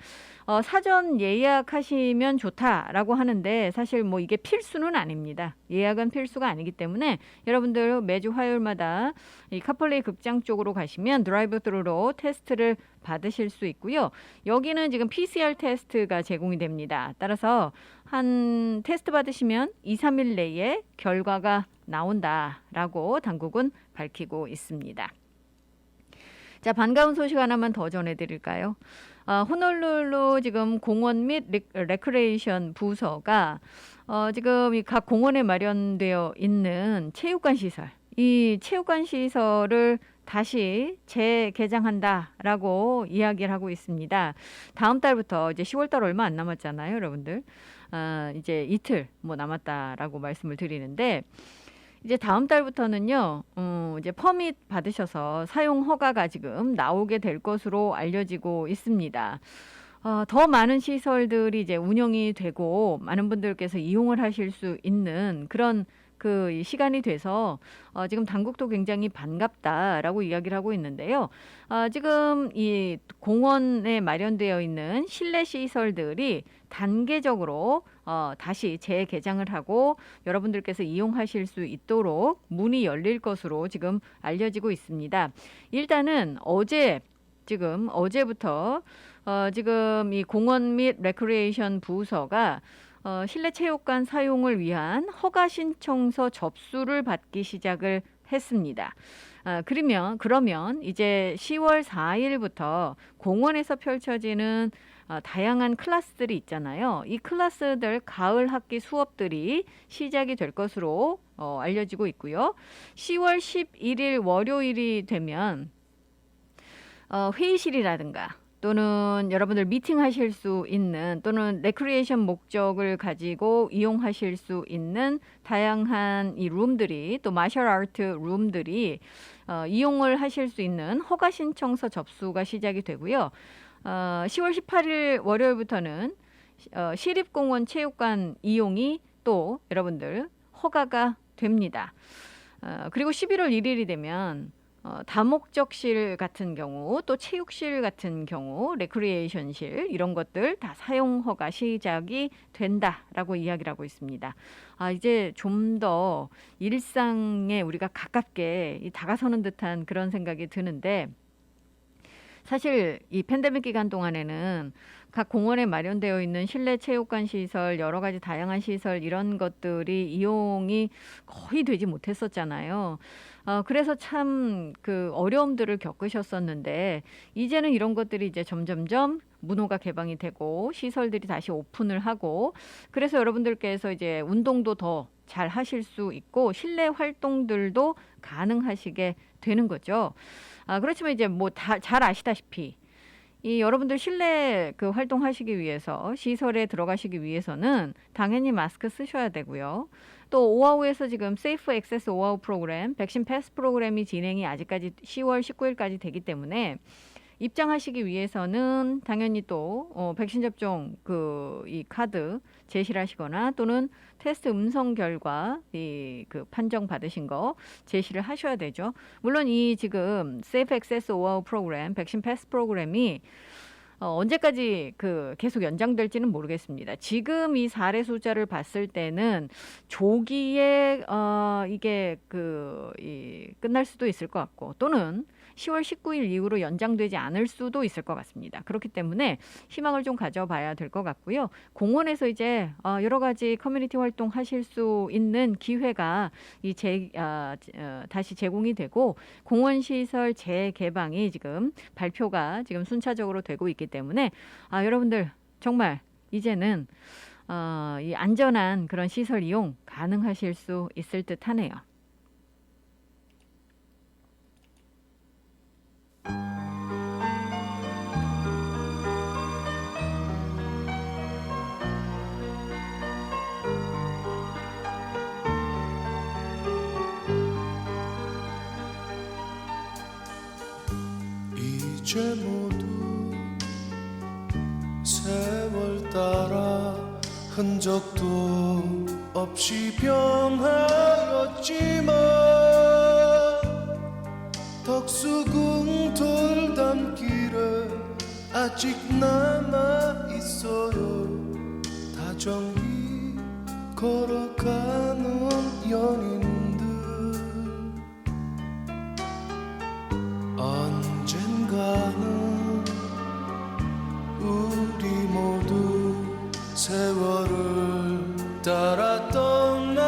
사전 예약하시면 좋다라고 하는데 사실 뭐 이게 필수는 아닙니다. 예약은 필수가 아니기 때문에 여러분들 매주 화요일마다 이 카폴레이 극장 쪽으로 가시면 드라이브 스루로 테스트를 받으실 수 있고요. 여기는 지금 PCR 테스트가 제공이 됩니다. 따라서 한 테스트 받으시면 2, 3일 내에 결과가 나온다라고 당국은 밝히고 있습니다. 자, 반가운 소식 하나만 더 전해드릴까요? 호놀룰루 지금 공원 및 레크레이션 부서가 지금 이 각 공원에 마련되어 있는 체육관 시설, 이 체육관 시설을 다시 재개장한다라고 이야기를 하고 있습니다. 다음 달부터 이제 10월달 얼마 안 남았잖아요, 여러분들. 이제 이틀 남았다라고 말씀을 드리는데 이제 다음 달부터는요, 이제 퍼밋 받으셔서 사용 허가가 지금 나오게 될 것으로 알려지고 있습니다. 더 많은 시설들이 이제 운영이 되고 많은 분들께서 이용을 하실 수 있는 그런 그 시간이 돼서 지금 당국도 굉장히 반갑다라고 이야기를 하고 있는데요. 지금 이 공원에 마련되어 있는 실내 시설들이 단계적으로 다시 재개장을 하고 여러분들께서 이용하실 수 있도록 문이 열릴 것으로 지금 알려지고 있습니다. 일단은 어제부터 지금 이 공원 및 레크레이션 부서가 실내 체육관 사용을 위한 허가 신청서 접수를 받기 시작을 했습니다. 그러면 이제 10월 4일부터 공원에서 펼쳐지는 다양한 클래스들이 있잖아요. 이 클래스들 가을 학기 수업들이 시작이 될 것으로 알려지고 있고요. 10월 11일 월요일이 되면 회의실이라든가 또는 여러분들 미팅하실 수 있는 또는 레크리에이션 목적을 가지고 이용하실 수 있는 다양한 이 룸들이 또 마셜 아트 룸들이 이용을 하실 수 있는 허가 신청서 접수가 시작이 되고요. 10월 18일 월요일부터는 시립공원 체육관 이용이 또 여러분들 허가가 됩니다. 그리고 11월 1일이 되면 다목적실 같은 경우 또 체육실 같은 경우 레크리에이션실 이런 것들 다 사용 허가 시작이 된다라고 이야기를 하고 있습니다. 이제 좀 더 일상에 우리가 가깝게 다가서는 듯한 그런 생각이 드는데 사실 이 팬데믹 기간 동안에는 각 공원에 마련되어 있는 실내 체육관 시설, 여러 가지 다양한 시설 이런 것들이 이용이 거의 되지 못했었잖아요. 그래서 참 그 어려움들을 겪으셨었는데 이제는 이런 것들이 이제 점점점 문호가 개방이 되고 시설들이 다시 오픈을 하고 그래서 여러분들께서 이제 운동도 더 잘 하실 수 있고 실내 활동들도 가능하시게 되는 거죠. 그렇지만 이제 뭐 다 잘 아시다시피 이 여러분들 실내 그 활동하시기 위해서 시설에 들어가시기 위해서는 당연히 마스크 쓰셔야 되고요. 또 오아우에서 지금 세이프 액세스 오아우 프로그램, 백신 패스 프로그램이 진행이 아직까지 10월 19일까지 되기 때문에 입장하시기 위해서는 당연히 또 백신 접종 이 카드 제시를 하시거나 또는 테스트 음성 결과 그 판정 받으신 거 제시를 하셔야 되죠. 물론 이 지금 세이프 액세스 오아우 프로그램, 백신 패스 프로그램이 언제까지 계속 연장될지는 모르겠습니다. 지금 이 사례 숫자를 봤을 때는 조기에 이게 끝날 수도 있을 것 같고 또는 10월 19일 이후로 연장되지 않을 수도 있을 것 같습니다. 그렇기 때문에 희망을 좀 가져봐야 될 것 같고요. 공원에서 이제 여러 가지 커뮤니티 활동 하실 수 있는 기회가 다시 제공이 되고 공원 시설 재개방이 지금 발표가 지금 순차적으로 되고 있기 때문에 여러분들 정말 이제는 이 안전한 그런 시설 이용 가능하실 수 있을 듯 하네요. 이제 모두 세월 따라 흔적도 없이 변하였지만 덕수궁 돌담길에 아직 남아 있어요. 다정히 걸어가는 연인들 언젠가는 우리 모두 세월을 따라 떠나가지만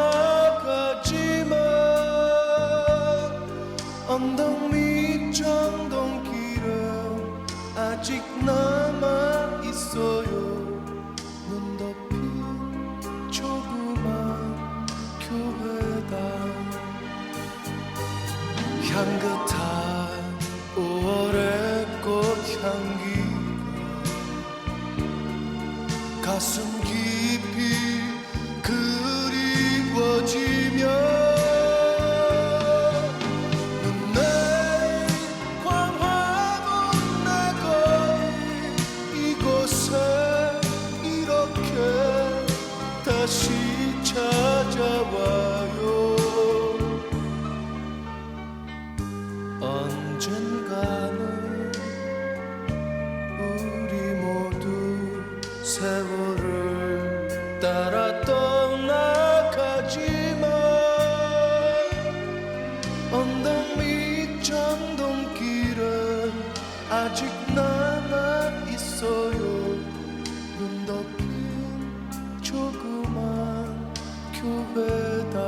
언덕 밑 정동길은 아직 남아 있어요. 눈 덮인 조그만 교회당 향긋한 5월의 꽃향기가 가슴 깊이 그리워지며 눈 내린 광화문 내 거리 이곳에 이렇게 다시 찾아와요. 언젠가는 우리 모두 세월을 따라 떠나가지만 언덕 밑 정동길은 아직 남아 있어요. 눈 덮인 조그만 교회당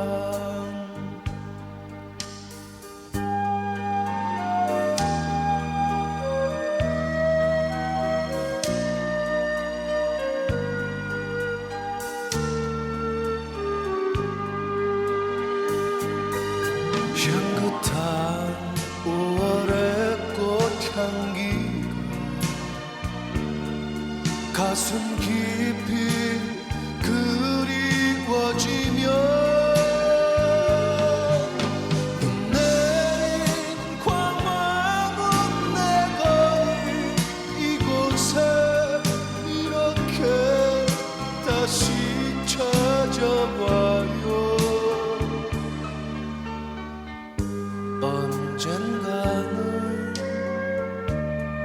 향긋한 5월의 꽃향기가 가슴 깊이 그리워지며 눈 내린 광화문 내 거리 이곳에 이렇게 다시 찾아와요. 언젠가는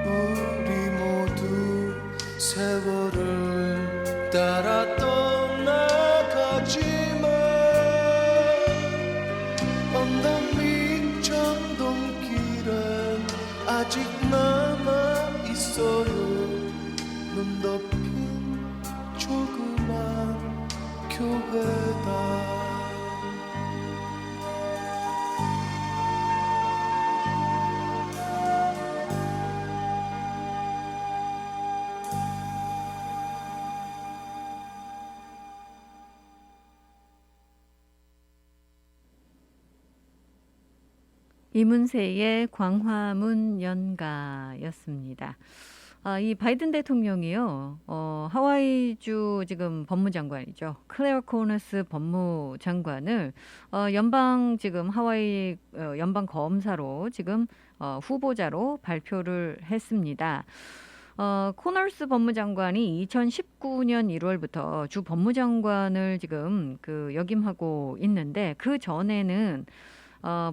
우리 모두 세월을 따라 떠나가지만 언덕 밑 정동길은 아직 남아 있어요. 눈 덮인 조그만 교회다. 이문세의 광화문 연가였습니다. 이 바이든 대통령이요, 하와이주 지금 법무장관이죠. 클레어 코너스 법무장관을 연방 지금 하와이 연방 검사로 지금 후보자로 발표를 했습니다. 코너스 법무장관이 2019년 1월부터 주 법무장관을 지금 역임하고 있는데 그 전에는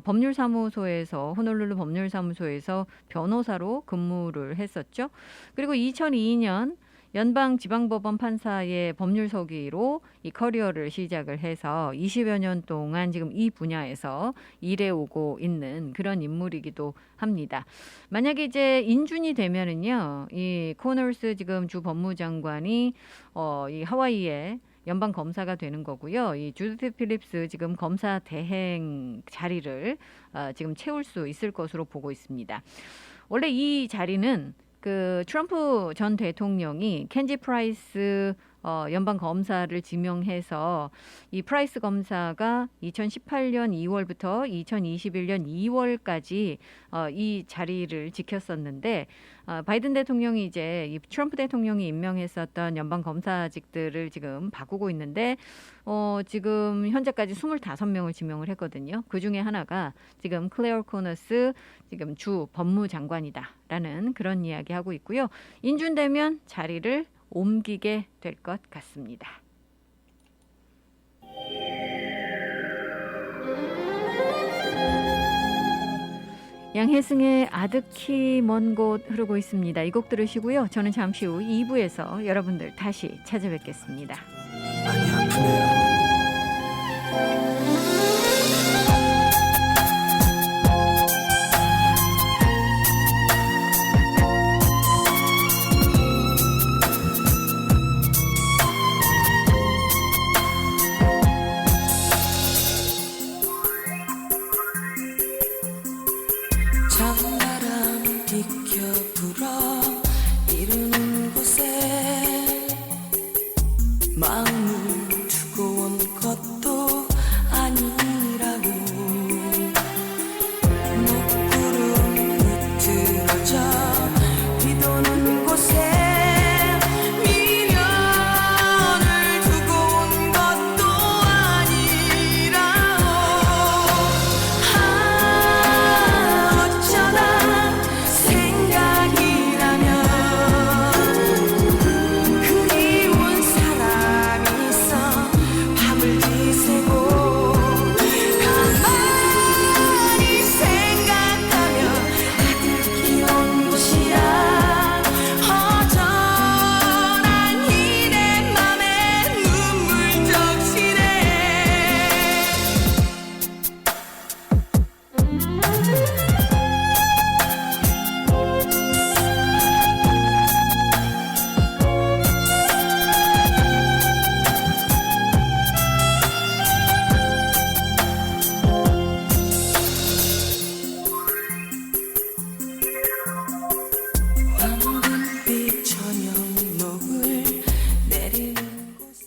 법률사무소에서 호놀룰루 법률사무소에서 변호사로 근무를 했었죠. 그리고 2002년 연방지방법원 판사의 법률서기로 이 커리어를 시작을 해서 20여 년 동안 지금 이 분야에서 일해오고 있는 그런 인물이기도 합니다. 만약에 이제 인준이 되면은요, 이 코너스 지금 주 법무장관이 이 하와이에 연방 검사가 되는 거고요. 이 주디스 필립스 지금 검사 대행 자리를 지금 채울 수 있을 것으로 보고 있습니다. 원래 이 자리는 그 트럼프 전 대통령이 켄지 프라이스 연방 검사를 지명해서 이 프라이스 검사가 2018년 2월부터 2021년 2월까지 이 자리를 지켰었는데 바이든 대통령이 이제 이 트럼프 대통령이 임명했었던 연방 검사직들을 지금 바꾸고 있는데 지금 현재까지 25명을 지명을 했거든요. 그 중에 하나가 지금 클레어 코너스 지금 주 법무장관이다라는 그런 이야기 하고 있고요. 인준되면 자리를 옮기게 될 것 같습니다. 양혜승의 아득히 먼 곳 흐르고 있습니다. 이 곡 들으시고요. 저는 잠시 후 2부에서 여러분들 다시 찾아뵙겠습니다. 많이 아프네요. 찬바람 비켜 불어 이르는 곳에 마음을 두고 온 것도 아니라고 먹구름 흐트러져 비도는 곳에 미련을 두고 온 것도 아니라고 어쩌다 생각이 나면 그리운 사람이 있어 밤을 지새고 가만히 생각하며 아득히 먼 곳이야 허전한 이내 맘에 눈물 적시네 황금빛 저녁 녹을 내리는 곳에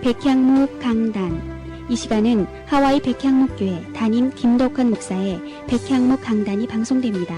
백향목 강단. 이 시간은 하와이 백향목교회 담임 김덕환 목사의 백향목 강단이 방송됩니다.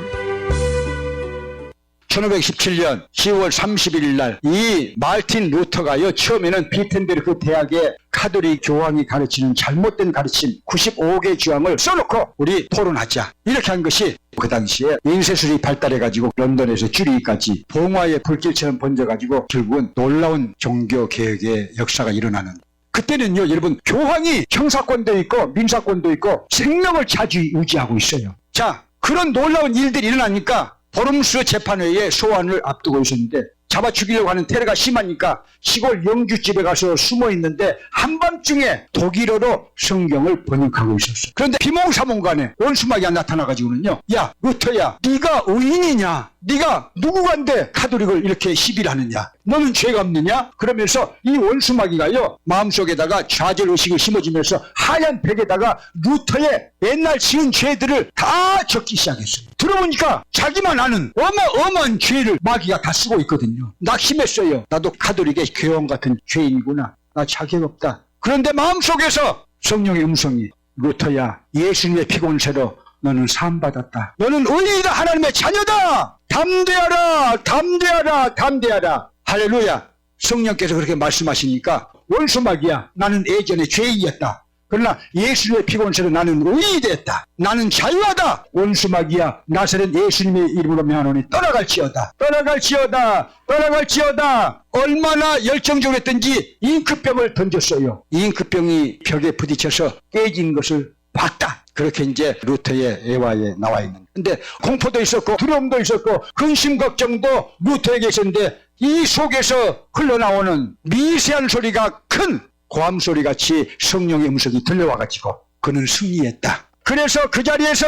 1517년 10월 31일 날 이 마르틴 루터가요, 처음에는 비텐베르크 대학의 카톨릭 교황이 가르치는 잘못된 가르침 95개 주항을 써놓고 우리 토론하자, 이렇게 한 것이 그 당시에 인쇄술이 발달해가지고 런던에서 줄이기까지 봉화의 불길처럼 번져가지고 결국은 놀라운 종교개혁의 역사가 일어나는, 그때는요 여러분, 교황이 형사권도 있고 민사권도 있고 생명을 좌지우지하고 있어요. 자, 그런 놀라운 일들이 일어나니까 보름수 재판회의 소환을 앞두고 있었는데 잡아 죽이려고 하는 테러가 심하니까 시골 영주집에 가서 숨어 있는데 한밤중에 독일어로 성경을 번역하고 있었어. 그런데 비몽사몽간에 원수마귀가 나타나가지고는요, 야 루터야, 네가 의인이냐, 네가 누구간데 카톨릭을 이렇게 시비를 하느냐, 너는 죄가 없느냐? 그러면서 이 원수마귀가요 마음속에다가 좌절의식을 심어주면서 하얀 벽에다가 루터의 옛날 지은 죄들을 다 적기 시작했어요. 들어보니까 자기만 아는 어마어마한 죄를 마귀가 다 쓰고 있거든요. 낙심했어요. 나도 카톨릭의 교원 같은 죄인이구나. 나 자격 없다. 그런데 마음속에서 성령의 음성이, 루터야, 예수님의 피곤세로 너는 사함받았다. 너는 의인이다. 하나님의 자녀다. 담대하라, 담대하라, 담대하라. 할렐루야. 성령께서 그렇게 말씀하시니까 원수마귀야, 나는 예전에 죄인이었다. 그러나 예수님의 피곤세로 나는 의인이 됐다. 나는 자유하다. 원수마귀야, 나사렛 예수님의 이름으로 명하노니 떠나갈지어다. 떠나갈지어다. 떠나갈지어다. 얼마나 열정적으로 했든지 잉크병을 던졌어요. 잉크병이 벽에 부딪혀서 깨진 것을 봤다. 그렇게 이제 루터의 애화에 나와 있는. 근데 공포도 있었고 두려움도 있었고 근심 걱정도 루터에게 있었는데 이 속에서 흘러나오는 미세한 소리가 큰 고함 소리 같이 성령의 음성이 들려와가지고 그는 승리했다. 그래서 그 자리에서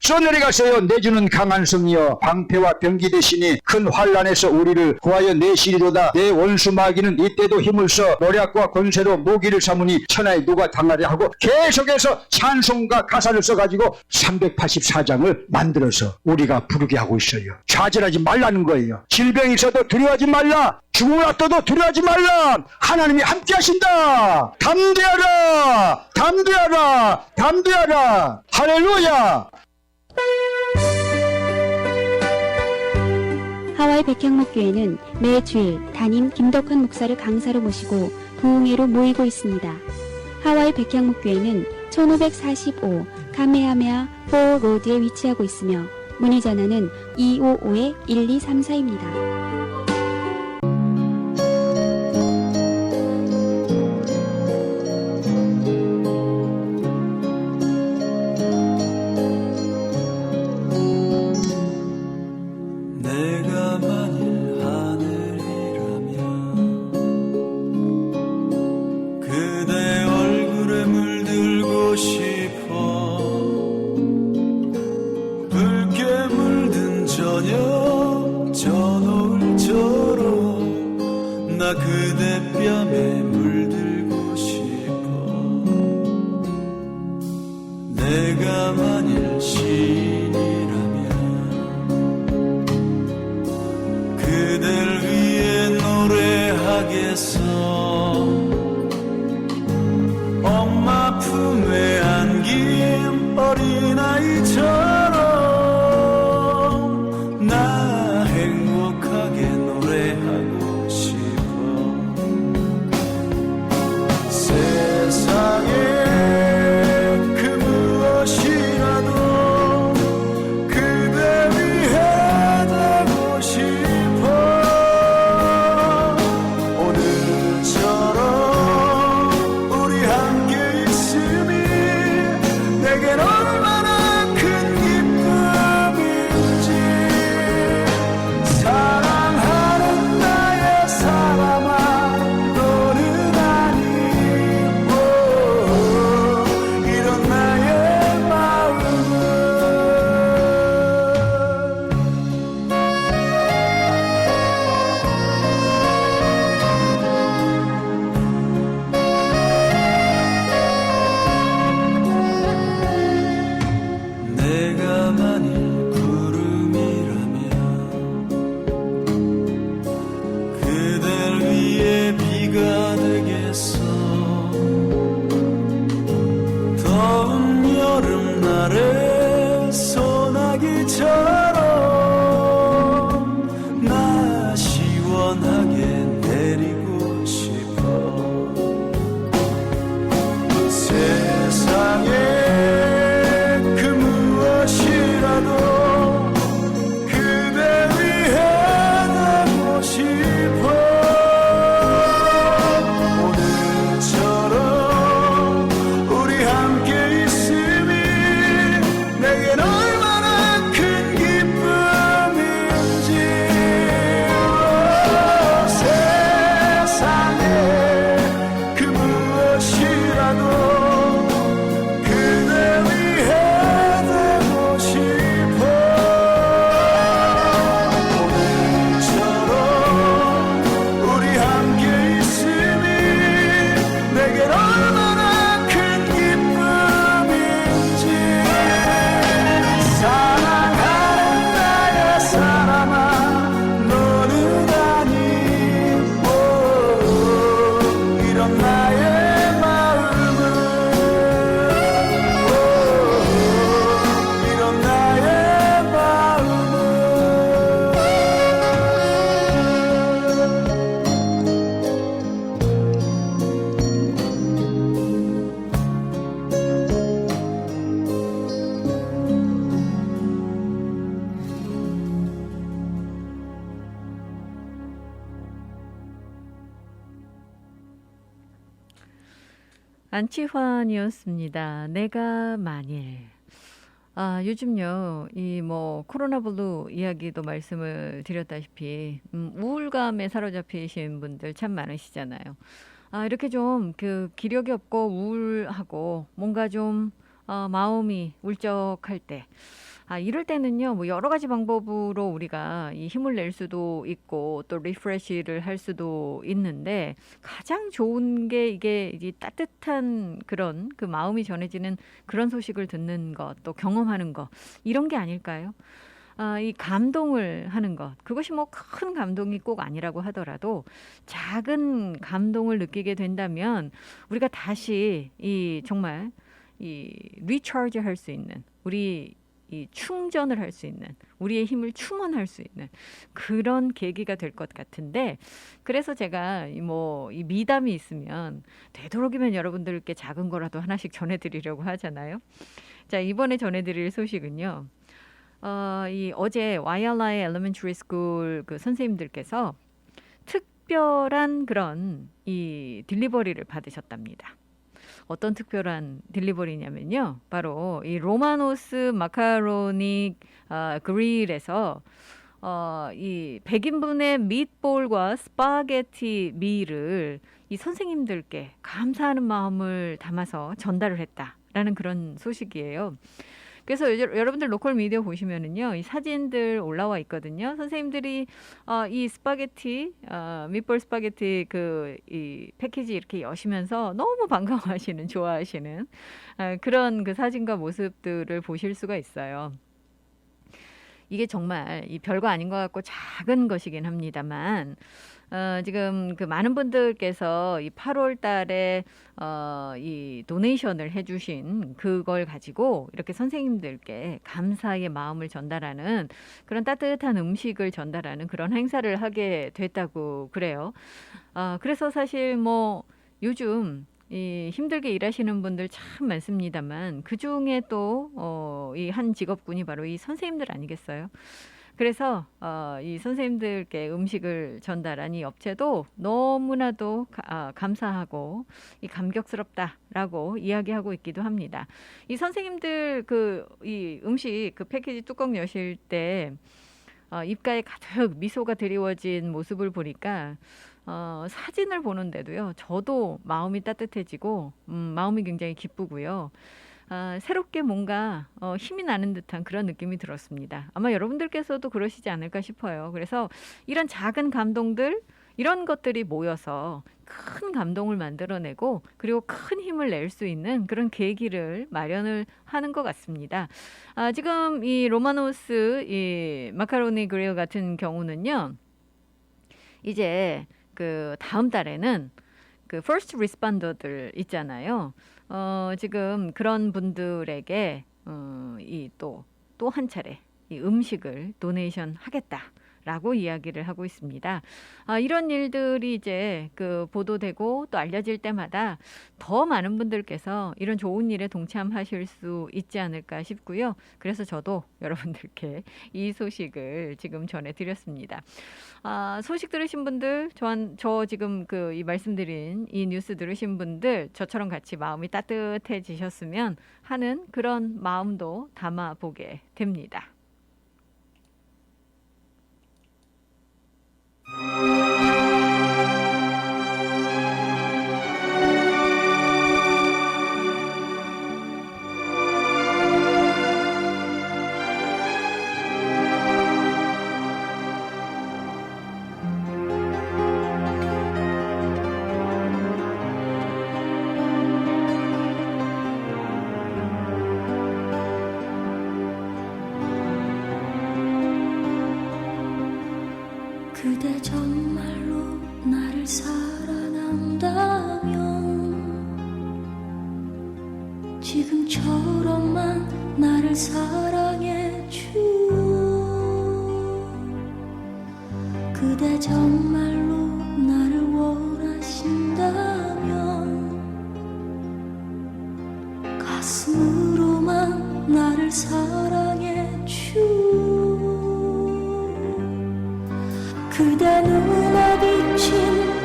써내려갔어요. 내주는 강한 성이여, 방패와 병기 대신이 큰 환란에서 우리를 구하여 내시리로다. 내 원수 마귀는 이때도 힘을 써 노략과 권세로 무기를 삼으니 천하에 누가 당하려 하고 계속해서 찬송과 가사를 써가지고 384장을 만들어서 우리가 부르게 하고 있어요. 좌절하지 말라는 거예요. 질병이 있어도 두려워하지 말라. 죽음을 앞둬도 두려워하지 말라. 하나님이 함께 하신다. 담대하라, 담대하라, 담대하라. 할렐루야. 하와이 백향목교회는 매 주일 담임 김덕환 목사를 강사로 모시고 부흥회로 모이고 있습니다. 하와이 백향목교회는 1545 카메하메아 4 로드에 위치하고 있으며 문의 전화는 255-1234입니다. 그대 뺨에 물들고 싶어. 내가 만일 신이라면 그댈 위해 노래하겠어. 엄마 품에 안긴 어린아이처럼 나 행복하게 노래하고 싶어. 세상에 그 무엇이라도 그대 위해 되고 싶어. 오늘처럼 우리 함께 있음이 내겐 얼마나 큰 기쁨인지. 사랑하는 나의 사람아, 너는 이런 나의 마음은 내가 만일 구름이라면 그댈 위해 비가 되겠어. 더운 여름날에 소나기처럼 나 시원하게 내리고 싶어. 세상에 그 무엇이라도 그대 위해 되고 싶어. 오늘처럼 우리 함께 있음이 내겐 얼마나 큰 기쁨인지. 안치환이었습니다. 내가 만일. 요즘요, 코로나 블루 이야기도 말씀을 드렸다시피, 우울감에 사로잡히신 분들 참 많으시잖아요. 이렇게 좀 기력이 없고 우울하고 뭔가 좀, 마음이 울적할 때, 이럴 때는요, 뭐 여러 가지 방법으로 우리가 이 힘을 낼 수도 있고 또 리프레시를 할 수도 있는데 가장 좋은 게 이게 이 따뜻한 그런 그 마음이 전해지는 그런 소식을 듣는 것, 또 경험하는 것, 이런 게 아닐까요? 이 감동을 하는 것, 그것이 뭐 큰 감동이 꼭 아니라고 하더라도 작은 감동을 느끼게 된다면 우리가 다시 정말 리차지 할 수 있는, 이 충전을 할 수 있는, 우리의 힘을 충원할 수 있는 그런 계기가 될 것 같은데, 그래서 제가 이 미담이 있으면 되도록이면 여러분들께 작은 거라도 하나씩 전해드리려고 하잖아요. 자, 이번에 전해드릴 소식은요. 어제 YLI Elementary School 그 선생님들께서 특별한 그런 이 딜리버리를 받으셨답니다. 어떤 특별한 딜리버리냐면요. 바로 이 로마노스 마카로니 그릴에서 이 100인분의 미트볼과 스파게티 밀을 이 선생님들께 감사하는 마음을 담아서 전달을 했다라는 그런 소식이에요. 그래서 여러분들 로컬 미디어 보시면은요, 이 사진들 올라와 있거든요. 선생님들이 이 스파게티, 밑볼 스파게티 이 패키지 이렇게 여시면서 너무 반가워하시는, 좋아하시는 그런 그 사진과 모습들을 보실 수가 있어요. 이게 정말 이 별거 아닌 것 같고 작은 것이긴 합니다만, 지금 그 많은 분들께서 이 8월 달에 이 도네이션을 해주신 그걸 가지고 이렇게 선생님들께 감사의 마음을 전달하는 그런 따뜻한 음식을 전달하는 그런 행사를 하게 됐다고 그래요. 그래서 사실 뭐 요즘 이 힘들게 일하시는 분들 참 많습니다만 그 중에 또 이 한 직업군이 바로 이 선생님들 아니겠어요? 그래서 이 선생님들께 음식을 전달한 이 업체도 너무나도 감사하고 이 감격스럽다라고 이야기하고 있기도 합니다. 이 선생님들 이 음식 패키지 뚜껑 여실 때 입가에 가득 미소가 드리워진 모습을 보니까 사진을 보는데도요, 저도 마음이 따뜻해지고 마음이 굉장히 기쁘고요. 새롭게 뭔가 힘이 나는 듯한 그런 느낌이 들었습니다. 아마 여러분들께서도 그러시지 않을까 싶어요. 그래서 이런 작은 감동들, 이런 것들이 모여서 큰 감동을 만들어내고 그리고 큰 힘을 낼 수 있는 그런 계기를 마련을 하는 것 같습니다. 지금 이 로마노스 이 마카로니 그릴 같은 경우는요, 이제 그 다음 달에는 그 first responders 있잖아요. 지금 그런 분들에게 또 한 차례 이 음식을 도네이션 하겠다라고 이야기를 하고 있습니다. 이런 일들이 이제 보도되고 또 알려질 때마다 더 많은 분들께서 이런 좋은 일에 동참하실 수 있지 않을까 싶고요. 그래서 저도 여러분들께 이 소식을 지금 전해드렸습니다. 소식 들으신 분들, 저 지금 이 말씀드린 이 뉴스 들으신 분들, 저처럼 같이 마음이 따뜻해지셨으면 하는 그런 마음도 담아보게 됩니다. 그대 정말로 나를 사랑한다면 지금처럼만 나를 사랑해 줘. 그대 정말로 나를 원하신다면 가슴으로만 나를 사랑해 줘. 그대 눈에 비친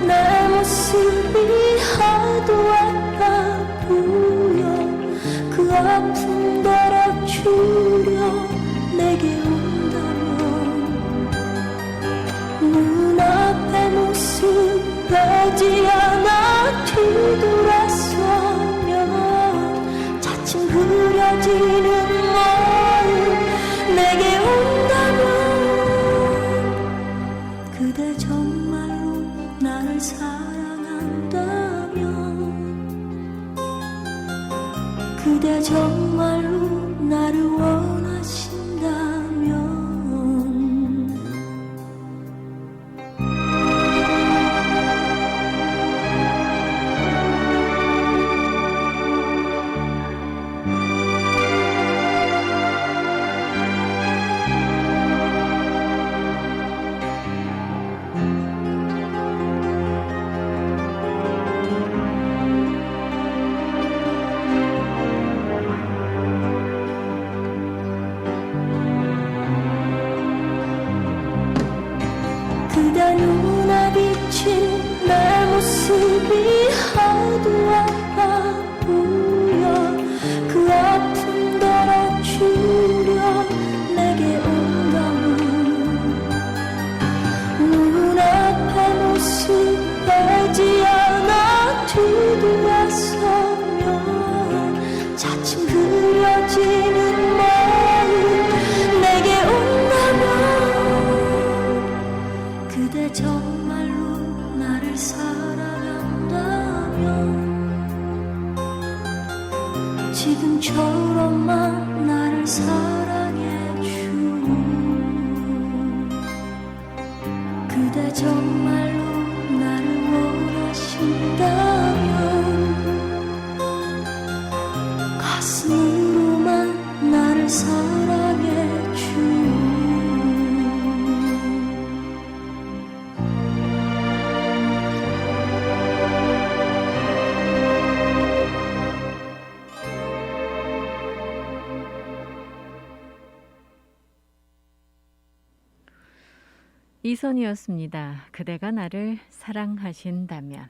내 모습이 하도 아파 아픔 덜어주려 내게 온다면 눈앞의 모습 보지 않아 뒤돌아서면 차츰 흐려지는 마음 내게 온다면 그대 정말로 나를 사랑한다면 그대 정말로 나를 원하신다면 그대 눈에 비친 내 모습이 하도 아파 보여 그 아픔 덜어주려 내게 온다면 눈앞의 모습 보지 않아 뒤돌아서면 차츰 흐려지는 마음 내게 온다면 그대 정말로 나를 사랑한다면 지금처럼만 나를 사랑해줘 그대 정말로 나를 원하신다면 가슴으로만 나를 사랑해줘 이선희였습니다. 그대가 나를 사랑하신다면.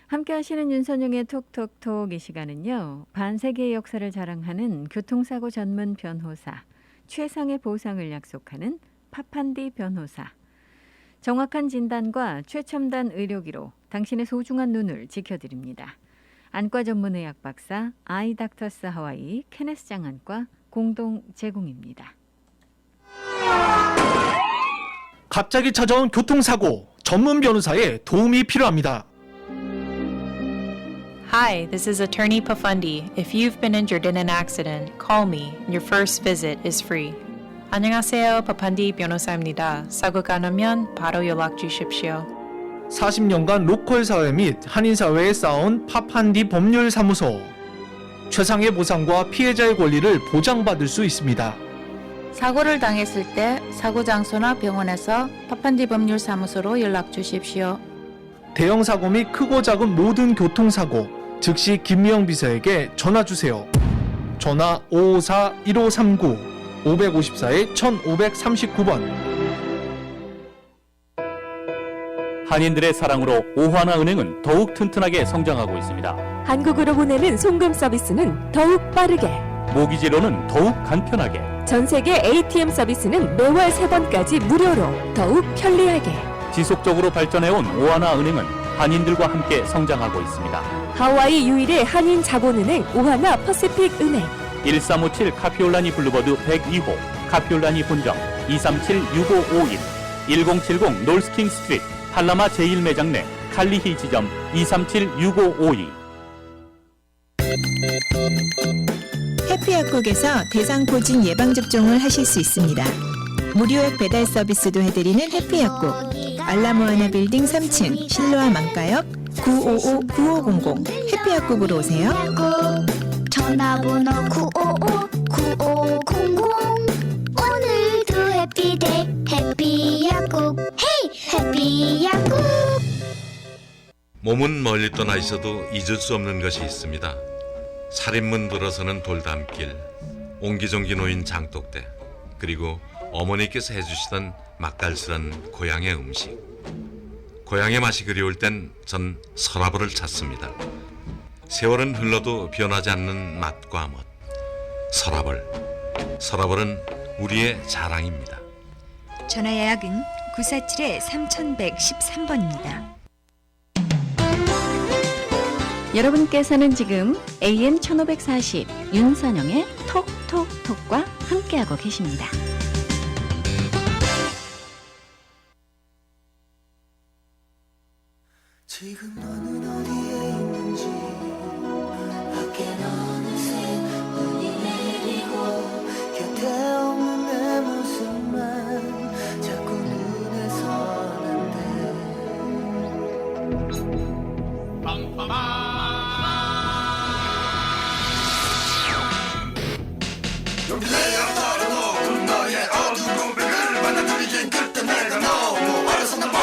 함께 하시는 윤선영의 톡톡톡 이 시간은요. 반세기의 역사를 자랑하는 교통사고 전문 변호사, 최상의 보상을 약속하는 파판디 변호사, 정확한 진단과 최첨단 의료기로 당신의 소중한 눈을 지켜드립니다. 안과 전문의학 박사 아이닥터스 하와이 케네스 장안과 공동 제공입니다. 갑자기 찾아온 교통사고, 전문 변호사의 도움이 필요합니다. Hi, this is Attorney Pafundi. If you've been injured in an accident, call me. Your first visit is free. 안녕하세요, 파판디 변호사입니다. 사고가 나면 바로 연락 주십시오. 40년간 로컬 사회 및 한인 사회에 쌓아온 파판디 법률사무소. 최상의 보상과 피해자의 권리를 보장받을 수 있습니다. 사고를 당했을 때 사고 장소나 병원에서 파판디 법률사무소로 연락 주십시오. 대형 사고 및 크고 작은 모든 교통사고, 즉시 김미영 비서에게 전화 주세요. 전화 554-1539, 554-1539번. 한인들의 사랑으로 오하나은행은 더욱 튼튼하게 성장하고 있습니다. 한국으로 보내는 송금 서비스는 더욱 빠르게, 모기지로는 더욱 간편하게, 전 세계 ATM 서비스는 매월 3번까지 무료로 더욱 편리하게. 지속적으로 발전해온 오하나은행은 한인들과 함께 성장하고 있습니다. 하와이 유일의 한인 자본은행 오하나 퍼시픽 은행. 1357 카피올라니 블루버드 102호, 카피올라니 본점 237-6551, 1070 놀스킹 스트리트, 팔라마 제1매장 내 칼리히 지점 237-6552. 해피약국에서 대상포진 예방접종을 하실 수 있습니다. 무료액 배달 서비스도 해드리는 해피약국. 알라모아나 빌딩 3층 실로아 망가역 955-9500 해피약국으로 오세요. 전화번호 955-9500 오늘도 해피데이 해피약국 헤이 해피약국. 몸은 멀리 떠나 있어도 잊을 수 없는 것이 있습니다. 살인문 들어서는 돌담길, 옹기종기 놓인 장독대, 그리고 어머니께서 해주시던 맛깔스런 고향의 음식. 고향의 맛이 그리울 땐 전 서라벌을 찾습니다. 세월은 흘러도 변하지 않는 맛과 멋. 서라벌은 우리의 자랑입니다. 전화 예약은 947-3113번입니다. 여러분께서는 지금 AM 1540 윤선영의 톡톡톡과 함께하고 계십니다. 지금 너는 어디에 있는지 밖엔 어느새 눈이 내리고 곁에 없는 내 모습만 자꾸 눈에 선한데 여기 내가 털어놓고 너의 어두운 고백을 받아들이긴 그때 내가 너무 어렸었나 봐.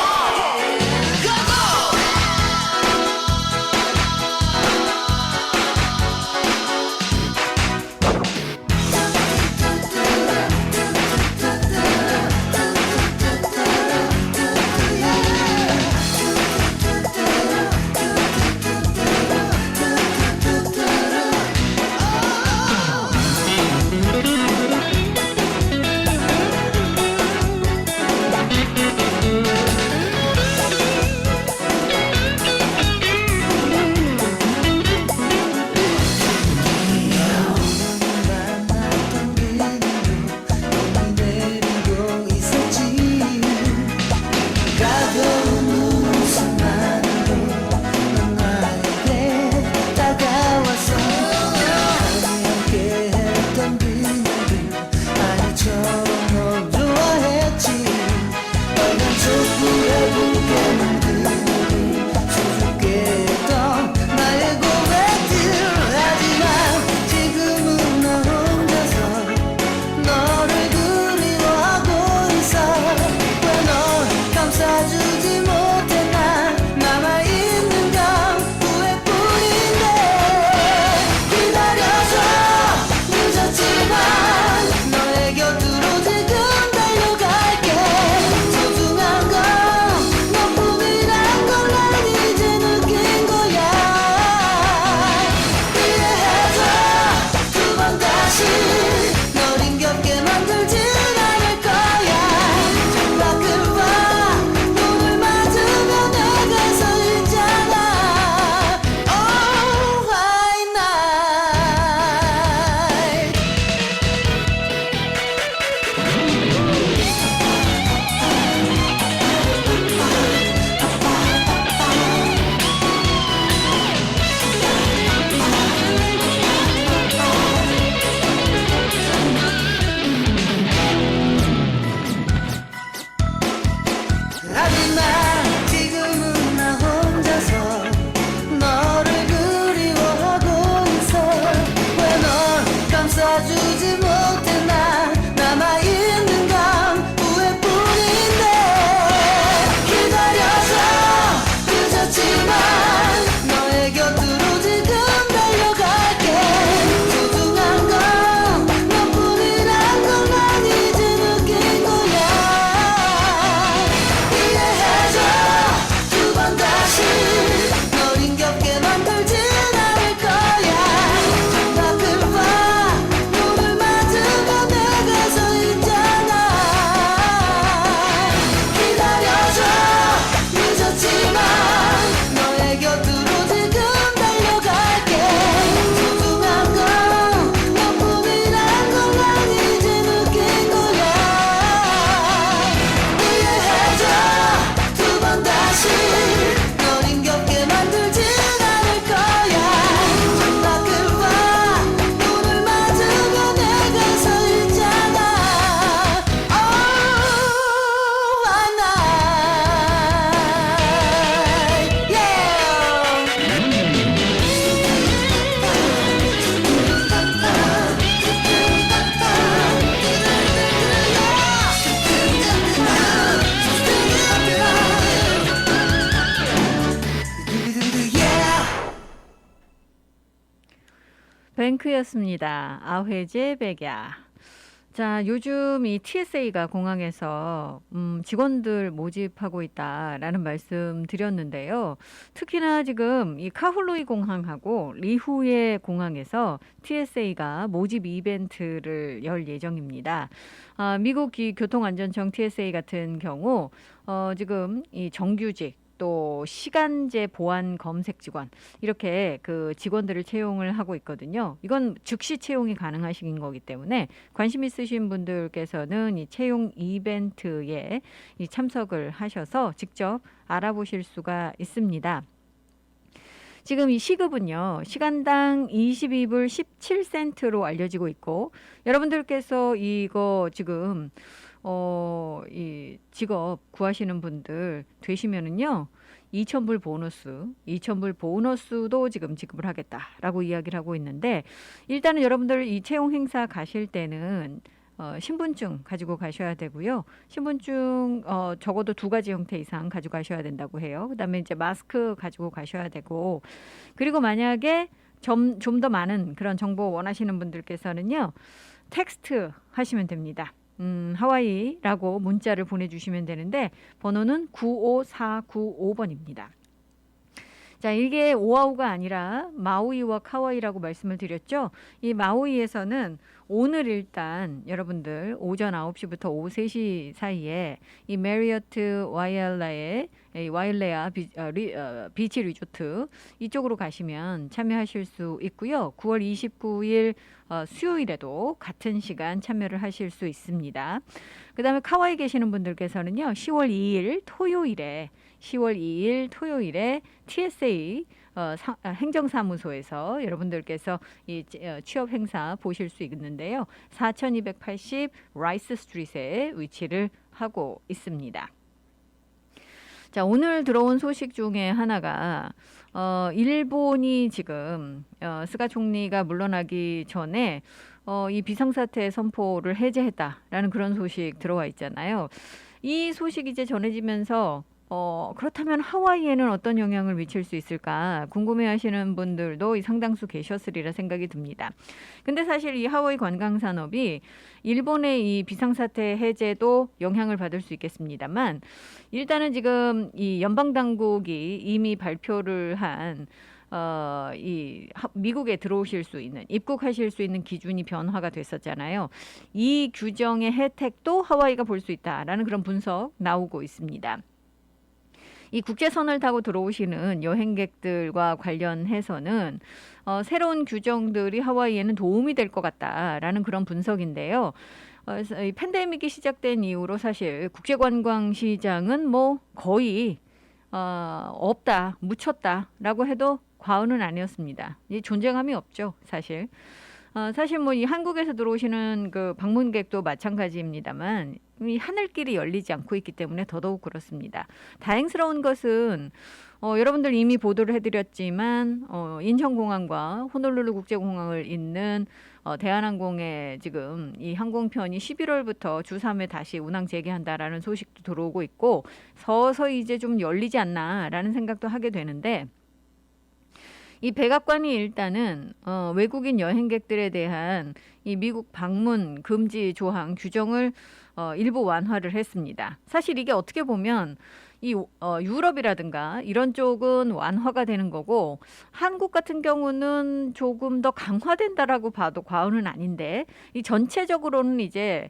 뱅크였습니다. 아회제 백야. 자, 요즘 이 TSA가 공항에서 직원들 모집하고 있다라는 말씀 드렸는데요. 특히나 지금 이 카홀로이 공항하고 리후예 공항에서 TSA가 모집 이벤트를 열 예정입니다. 미국 이 교통안전청 TSA 같은 경우 지금 이 정규직 또 시간제 보안 검색 직원 이렇게 그 직원들을 채용을 하고 있거든요. 이건 즉시 채용이 가능하신 거기 때문에 관심 있으신 분들께서는 이 채용 이벤트에 이 참석을 하셔서 직접 알아보실 수가 있습니다. 지금 이 시급은요, 시간당 22불 17센트로 알려지고 있고, 여러분들께서 이거 지금 이 직업 구하시는 분들 되시면은요, 2,000불 보너스도 지금 지급을 하겠다라고 이야기를 하고 있는데, 일단은 여러분들 이 채용 행사 가실 때는 신분증 가지고 가셔야 되고요. 신분증 적어도 2가지 형태 이상 가지고 가셔야 된다고 해요. 그다음에 이제 마스크 가지고 가셔야 되고, 그리고 만약에 좀 더 많은 그런 정보 원하시는 분들께서는요, 텍스트 하시면 됩니다. 하와이라고 문자를 보내주시면 되는데 번호는 95495번입니다. 자, 이게 오아후가 아니라 마우이와 카와이라고 말씀을 드렸죠. 이 마우이에서는 오늘 일단 여러분들 오전 9시부터 오후 3시 사이에 이 메리어트 와일레아 비치 리조트 이쪽으로 가시면 참여하실 수 있고요. 9월 29일 수요일에도 같은 시간 참여를 하실 수 있습니다. 그다음에 카와이 계시는 분들께서는요. 10월 2일 토요일에 TSA 행정사무소에서 여러분들께서 이 취업 행사 보실 수 있는데요. 4280 라이스 스트릿에 위치를 하고 있습니다. 자, 오늘 들어온 소식 중에 하나가 일본이 지금 스가 총리가 물러나기 전에 이 비상사태 선포를 해제했다라는 그런 소식 들어와 있잖아요. 이 소식이 이제 전해지면서 그렇다면 하와이에는 어떤 영향을 미칠 수 있을까 궁금해하시는 분들도 상당수 계셨으리라 생각이 듭니다. 근데 사실 이 하와이 관광산업이 일본의 이 비상사태 해제도 영향을 받을 수 있겠습니다만, 일단은 지금 이 연방당국이 이미 발표를 한 이 미국에 들어오실 수 있는, 입국하실 수 있는 기준이 변화가 됐었잖아요. 이 규정의 혜택도 하와이가 볼 수 있다라는 그런 분석 나오고 있습니다. 이 국제선을 타고 들어오시는 여행객들과 관련해서는 새로운 규정들이 하와이에는 도움이 될 것 같다라는 그런 분석인데요. 이 팬데믹이 시작된 이후로 사실 국제관광 시장은 뭐 거의 없다, 묻혔다라고 해도 과언은 아니었습니다. 이 존재감이 없죠, 사실. 사실 뭐 이 한국에서 들어오시는 그 방문객도 마찬가지입니다만 이 하늘길이 열리지 않고 있기 때문에 더더욱 그렇습니다. 다행스러운 것은 여러분들 이미 보도를 해드렸지만 인천공항과 호놀룰루 국제공항을 잇는 대한항공의 지금 이 항공편이 11월부터 주 3회 다시 운항 재개한다라는 소식도 들어오고 있고, 서서히 이제 좀 열리지 않나라는 생각도 하게 되는데, 이 백악관이 일단은 외국인 여행객들에 대한 이 미국 방문 금지 조항 규정을 일부 완화를 했습니다. 사실 이게 어떻게 보면 이 유럽이라든가 이런 쪽은 완화가 되는 거고, 한국 같은 경우는 조금 더 강화된다라고 봐도 과언은 아닌데, 이 전체적으로는 이제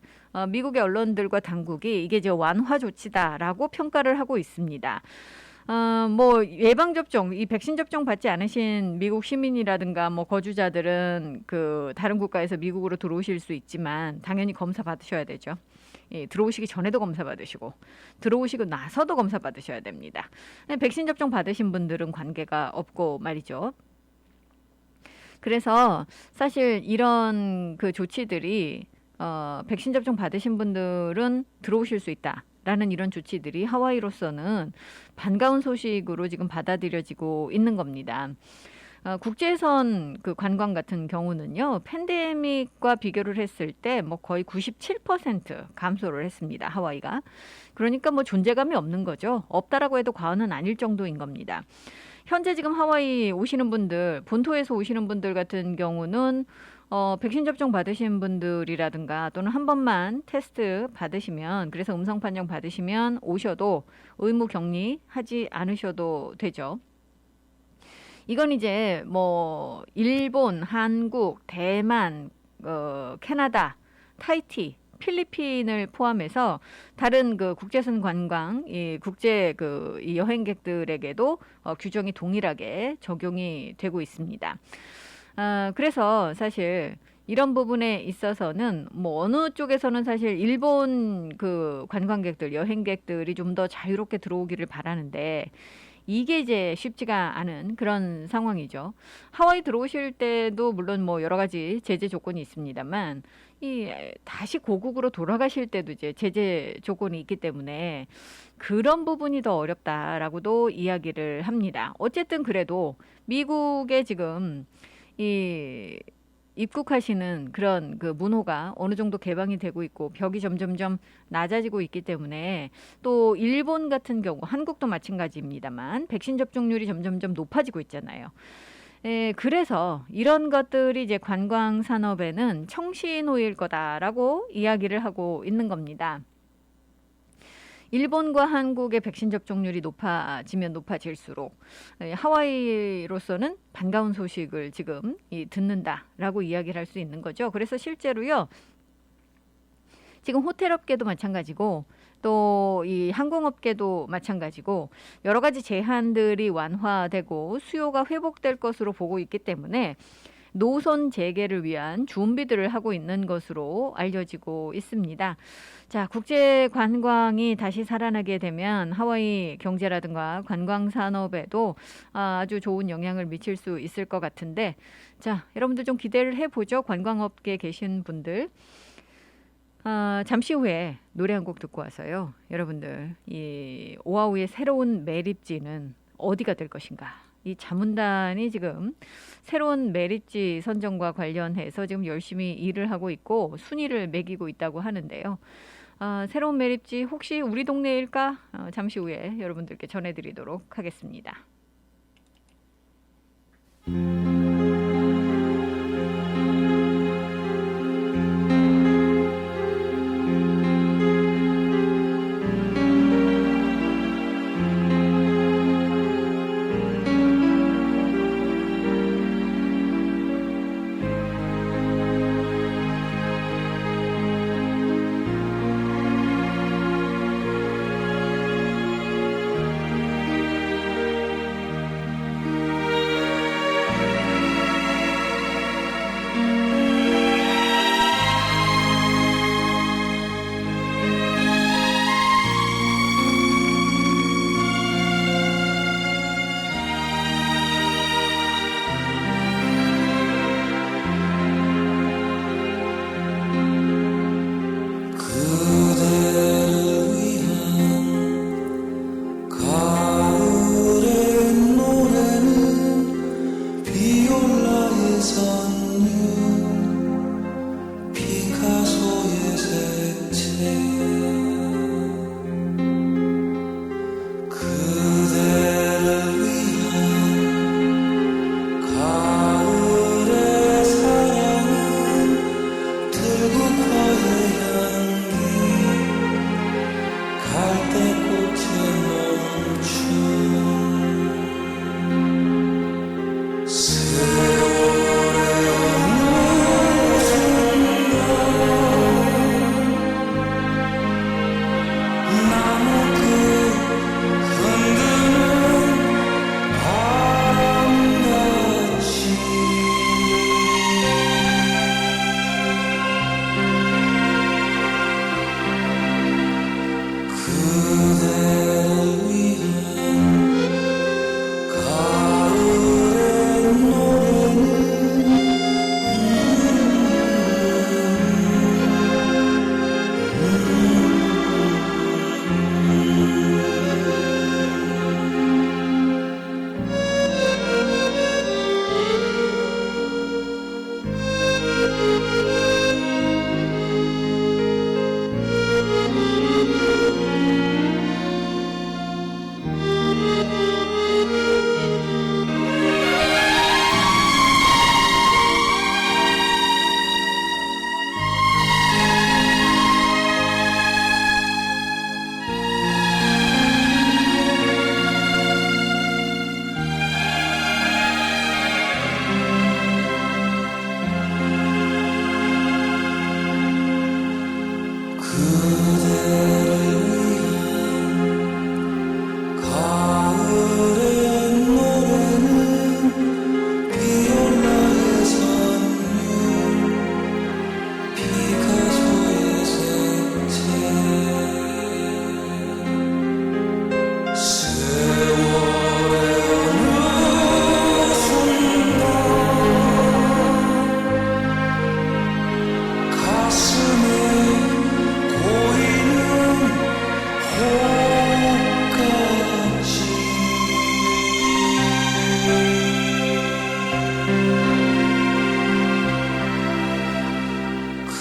미국의 언론들과 당국이 이게 이제 완화 조치다라고 평가를 하고 있습니다. 뭐 예방접종, 이 백신 접종 받지 않으신 미국 시민이라든가 뭐 거주자들은 그 다른 국가에서 미국으로 들어오실 수 있지만 당연히 검사 받으셔야 되죠. 예, 들어오시기 전에도 검사 받으시고 들어오시고 나서도 검사 받으셔야 됩니다. 백신 접종 받으신 분들은 관계가 없고 말이죠. 그래서 사실 이런 그 조치들이 백신 접종 받으신 분들은 들어오실 수 있다. 라는 이런 조치들이 하와이로서는 반가운 소식으로 지금 받아들여지고 있는 겁니다. 국제선 그 관광 같은 경우는요, 팬데믹과 비교를 했을 때 뭐 거의 97% 감소를 했습니다. 하와이가. 그러니까 뭐 존재감이 없는 거죠. 없다라고 해도 과언은 아닐 정도인 겁니다. 현재 지금 하와이 오시는 분들, 본토에서 오시는 분들 같은 경우는 백신 접종 받으신 분들이라든가 또는 한 번만 테스트 받으시면, 그래서 음성 판정 받으시면 오셔도 의무 격리하지 않으셔도 되죠. 이건 이제 뭐 일본, 한국, 대만, 캐나다, 타이티, 필리핀을 포함해서 다른 그 국제선 관광, 이 국제 이 여행객들에게도 규정이 동일하게 적용이 되고 있습니다. 그래서 사실 이런 부분에 있어서는 뭐 어느 쪽에서는 사실 일본 그 관광객들, 여행객들이 좀 더 자유롭게 들어오기를 바라는데 이게 이제 쉽지가 않은 그런 상황이죠. 하와이 들어오실 때도 물론 뭐 여러 가지 제재 조건이 있습니다만 다시 고국으로 돌아가실 때도 이제 제재 조건이 있기 때문에 그런 부분이 더 어렵다라고도 이야기를 합니다. 어쨌든 그래도 미국에 지금 입국하시는 그런 그 문호가 어느 정도 개방이 되고 있고 벽이 점점점 낮아지고 있기 때문에, 또 일본 같은 경우, 한국도 마찬가지입니다만 백신 접종률이 점점점 높아지고 있잖아요. 그래서 이런 것들이 이제 관광 산업에는 청신호일 거다라고 이야기를 하고 있는 겁니다. 일본과 한국의 백신 접종률이 높아지면 높아질수록 하와이로서는 반가운 소식을 지금 듣는다라고 이야기를 할 수 있는 거죠. 그래서 실제로요, 지금 호텔업계도 마찬가지고 또 이 항공업계도 마찬가지고 여러 가지 제한들이 완화되고 수요가 회복될 것으로 보고 있기 때문에 노선 재개를 위한 준비들을 하고 있는 것으로 알려지고 있습니다. 자, 국제 관광이 다시 살아나게 되면 하와이 경제라든가 관광 산업에도 아주 좋은 영향을 미칠 수 있을 것 같은데, 자, 여러분들 좀 기대를 해보죠. 관광업계에 계신 분들. 잠시 후에 노래 한 곡 듣고 와서요, 여러분들 이 오아우의 새로운 매립지는 어디가 될 것인가? 이 자문단이 지금 새로운 매립지 선정과 관련해서 지금 열심히 일을 하고 있고 순위를 매기고 있다고 하는데요. 새로운 매립지 혹시 우리 동네일까? 잠시 후에 여러분들께 전해드리도록 하겠습니다.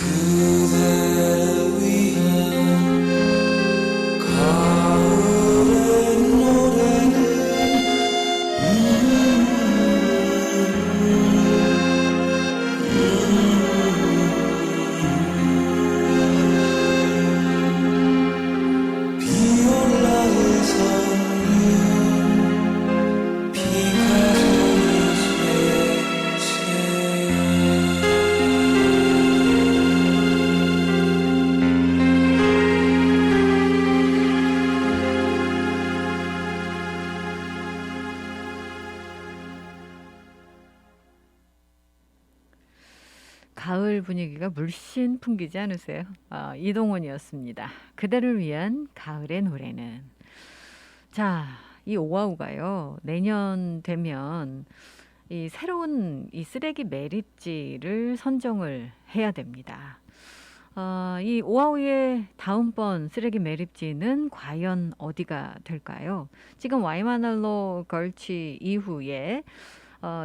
그대를 위한 가을의 노래는 비올라에서 비가 가을 분위기가 물씬 풍기지 않으세요? 이동원이었습니다. 그대를 위한 가을의 노래는. 자, 이 오아우가요. 내년 되면 이 새로운 이 쓰레기 매립지를 선정을 해야 됩니다. 이 오아우의 다음번 쓰레기 매립지는 과연 어디가 될까요? 지금 와이마날로 걸치 이후에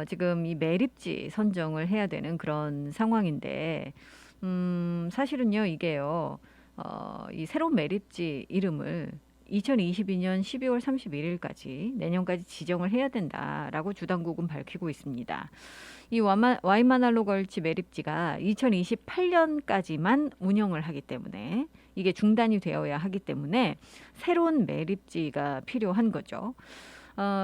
지금 이 매립지 선정을 해야 되는 그런 상황인데, 사실은요, 이게요, 이 새로운 매립지 이름을 2022년 12월 31일까지 내년까지 지정을 해야 된다라고 주당국은 밝히고 있습니다. 이 와이마날로 걸치 매립지가 2028년까지만 운영을 하기 때문에 이게 중단이 되어야 하기 때문에 새로운 매립지가 필요한 거죠.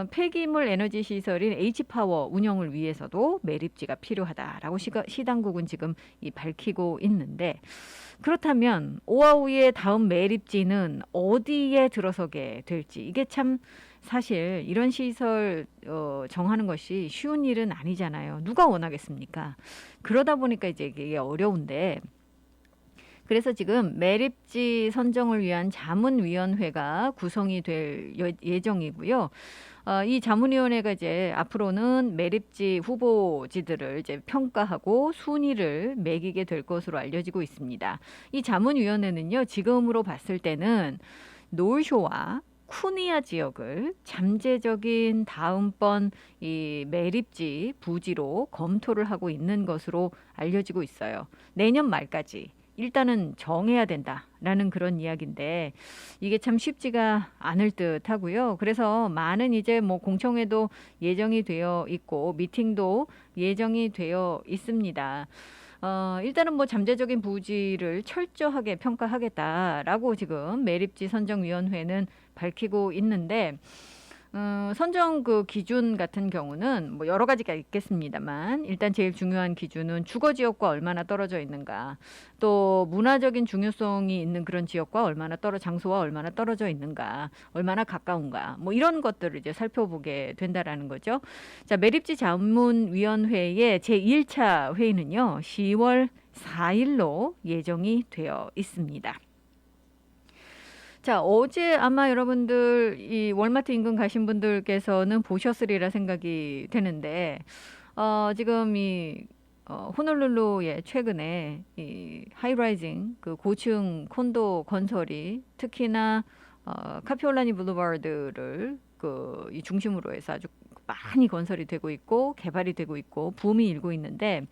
폐기물 에너지 시설인 H파워 운영을 위해서도 매립지가 필요하다라고 시당국은 지금 밝히고 있는데, 그렇다면 오아우의 다음 매립지는 어디에 들어서게 될지, 이게 참 사실 이런 시설 정하는 것이 쉬운 일은 아니잖아요. 누가 원하겠습니까? 그러다 보니까 이제 이게 어려운데, 그래서 지금 매립지 선정을 위한 자문위원회가 구성이 될 예정이고요. 이 자문위원회가 이제 앞으로는 매립지 후보지들을 이제 평가하고 순위를 매기게 될 것으로 알려지고 있습니다. 이 자문위원회는요, 지금으로 봤을 때는 노쇼와 쿠니아 지역을 잠재적인 다음번 이 매립지 부지로 검토를 하고 있는 것으로 알려지고 있어요. 내년 말까지 일단은 정해야 된다라는 그런 이야기인데, 이게 참 쉽지가 않을 듯 하고요. 그래서 많은 이제 뭐 공청회도 예정이 되어 있고 미팅도 예정이 되어 있습니다. 일단은 뭐 잠재적인 부지를 철저하게 평가하겠다라고 지금 매립지 선정위원회는 밝히고 있는데, 선정 그 기준 같은 경우는 뭐 여러 가지가 있겠습니다만, 일단 제일 중요한 기준은 주거 지역과 얼마나 떨어져 있는가, 또 문화적인 중요성이 있는 그런 지역과 장소와 얼마나 떨어져 있는가, 얼마나 가까운가, 뭐 이런 것들을 이제 살펴보게 된다라는 거죠. 자, 매립지 자문위원회의 제1차 회의는요, 10월 4일로 예정이 되어 있습니다. 자, 어제 아마 여러분들 이 월마트 인근 가신 분들께서는 보셨으리라 생각이 되는데, 지금 이 호놀룰루에 최근에 이 하이라이징 그 고층 콘도 건설이 특히나 카피올라니 블루바르드를 이 중심으로 해서 아주 많이 건설이 되고 있고 개발이 되고 있고 붐이 일고 있는데,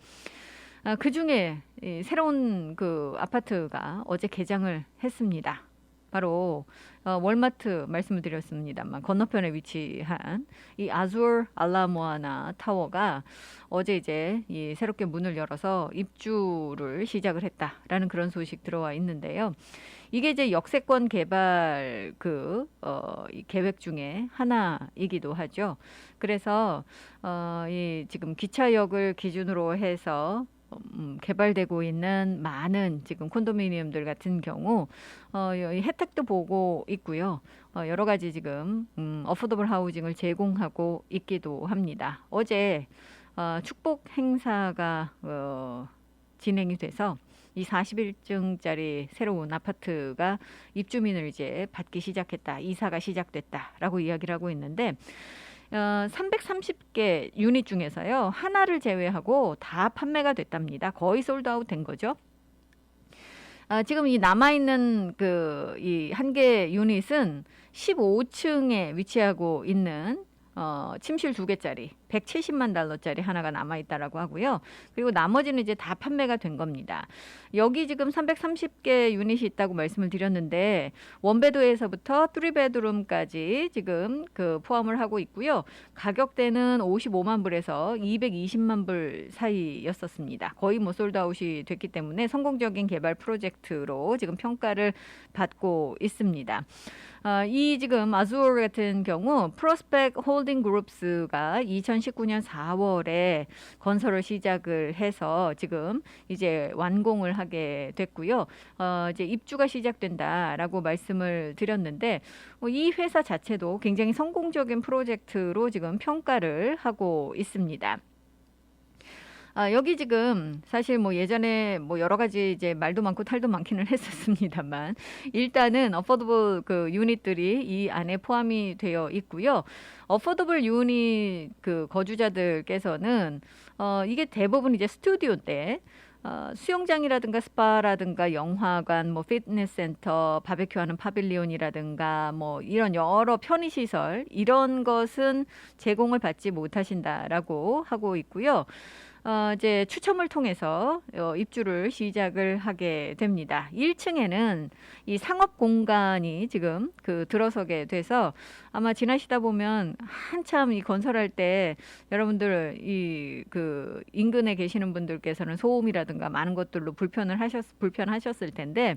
그 중에 이 새로운 그 아파트가 어제 개장을 했습니다. 바로 월마트 말씀을 드렸습니다만 건너편에 위치한 이 아ዙ르 알라모아나 타워가 어제 이제 이 새롭게 문을 열어서 입주를 시작을 했다라는 그런 소식 들어와 있는데요. 이게 이제 역세권 개발 이 계획 중에 하나이기도 하죠. 그래서 이 지금 기차역을 기준으로 해서 개발되고 있는 많은 지금 콘도미니엄들 같은 경우 이 혜택도 보고 있고요. 여러 가지 지금 어포더블 하우징을 제공하고 있기도 합니다. 어제 축복 행사가 진행이 돼서 이 41층짜리 새로운 아파트가 입주민을 이제 받기 시작했다, 이사가 시작됐다라고 이야기를 하고 있는데, 330개 유닛 중에서요, 하나를 제외하고 다 판매가 됐답니다. 거의 솔드아웃 된 거죠. 지금 이 남아있는 이 한 개 유닛은 15층에 위치하고 있는 침실 2개짜리 170만 달러짜리 하나가 남아있다라고 하고요. 그리고 나머지는 이제 다 판매가 된 겁니다. 여기 지금 330개 유닛이 있다고 말씀을 드렸는데 원베드에서부터 3베드룸까지 지금 그 포함을 하고 있고요. 가격대는 55만 불에서 220만 불 사이였었습니다. 거의 뭐 솔드아웃이 됐기 때문에 성공적인 개발 프로젝트로 지금 평가를 받고 있습니다. 이 지금 아주어 같은 경우 프로스펙 홀딩 그룹스가 2019년 4월에 건설을 시작을 해서 지금 이제 완공을 하게 됐고요. 이제 입주가 시작된다라고 말씀을 드렸는데 이 회사 자체도 굉장히 성공적인 프로젝트로 지금 평가를 하고 있습니다. 여기 지금 사실 뭐 예전에 뭐 여러 가지 이제 말도 많고 탈도 많기는 했었습니다만 일단은 어포더블 그 유닛들이 이 안에 포함이 되어 있고요. 어포더블 유닛 그 거주자들께서는 이게 대부분 이제 스튜디오인데 수영장이라든가 스파라든가 영화관, 뭐 피트니스 센터, 바베큐하는 파빌리온이라든가 뭐 이런 여러 편의시설 이런 것은 제공을 받지 못하신다라고 하고 있고요. 이제 추첨을 통해서 입주를 시작을 하게 됩니다. 1층에는 이 상업 공간이 지금 그 들어서게 돼서 아마 지나시다 보면 한참 이 건설할 때 여러분들 이 그 인근에 계시는 분들께서는 소음이라든가 많은 것들로 불편하셨을 텐데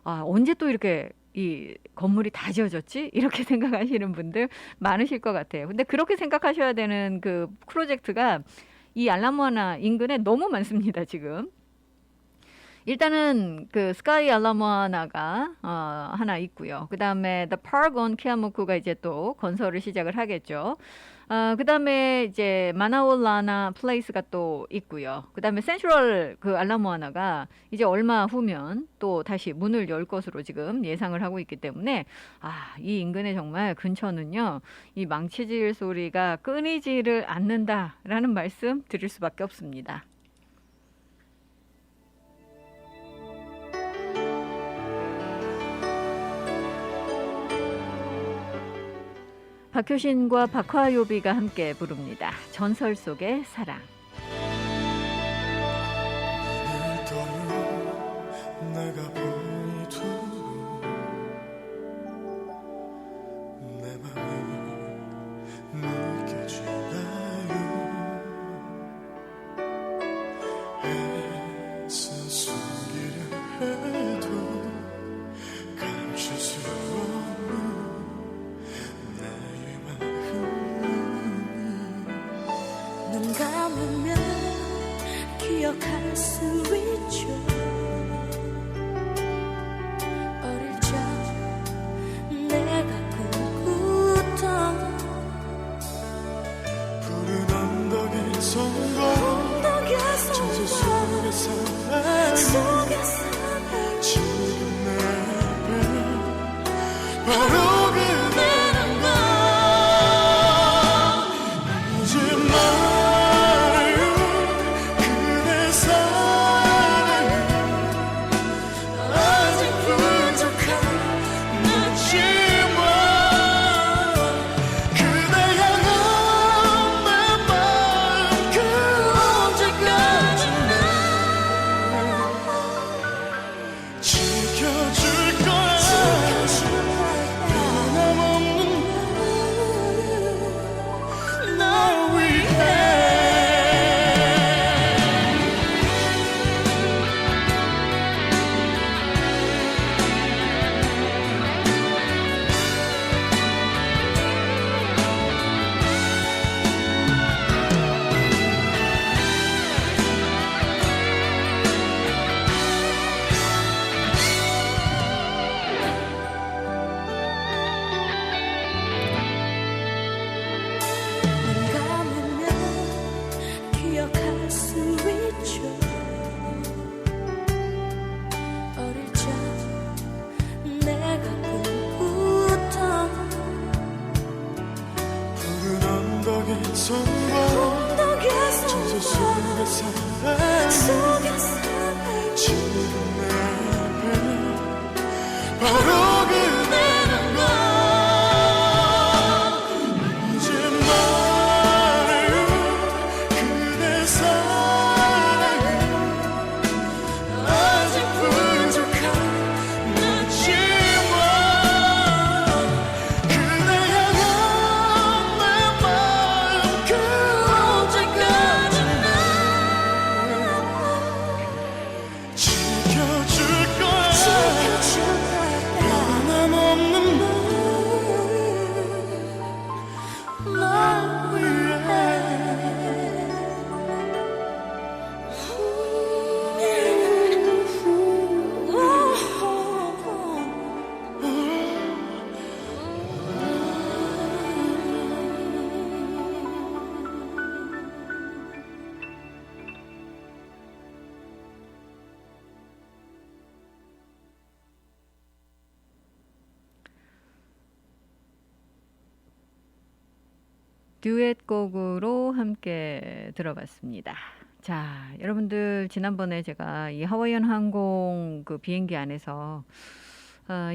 언제 또 이렇게 이 건물이 다 지어졌지? 이렇게 생각하시는 분들 많으실 것 같아요. 근데 그렇게 생각하셔야 되는 그 프로젝트가 이 알라모아나 인근에 너무 많습니다, 지금. 일단은 그 스카이 알라모아나가 하나 있고요. 그다음에 The Park on Keamuku가 이제 또 건설을 시작을 하겠죠. 그다음에 이제 마나올라나 플레이스가 또 있고요. 그다음에 센트럴 그 알라모아나가 이제 얼마 후면 또 다시 문을 열 것으로 지금 예상을 하고 있기 때문에 이 인근에 정말 근처는요. 이 망치질 소리가 끊이지를 않는다라는 말씀 드릴 수밖에 없습니다. 박효신과 박화요비가 함께 부릅니다. 전설 속의 사랑. 내가 보이도록 내 맘이 느껴지나요? 애써서기를 해도 감출 수 없는 눈 감으면 기억할 수 있죠. 어릴 적 내가 꿈꾸던 푸른 언덕의 성공 전설 속의 사랑 지금 내 앞에 바로 그대란 걸 이제 말해요 듀엣곡으로 함께 들어봤습니다. 자, 여러분들 지난번에 제가 이 하와이안 항공 그 비행기 안에서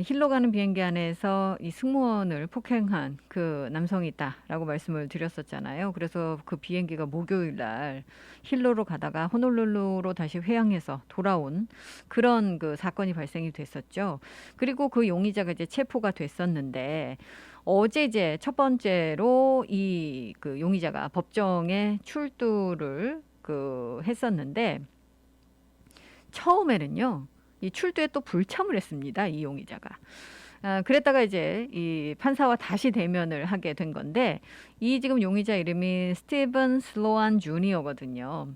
힐러 가는 비행기 안에서 이 승무원을 폭행한 그 남성이 있다라고 말씀을 드렸었잖아요. 그래서 그 비행기가 목요일 날 힐러로 가다가 호놀룰루로 다시 회항해서 돌아온 그런 그 사건이 발생이 됐었죠. 그리고 그 용의자가 이제 체포가 됐었는데 어제 이제 첫 번째로 이 그 용의자가 법정에 출두를 했었는데 처음에는요. 이 출두에 또 불참을 했습니다. 이 용의자가. 그랬다가 이제 이 판사와 다시 대면을 하게 된 건데 이 지금 용의자 이름이 스티븐 슬로안 주니어거든요.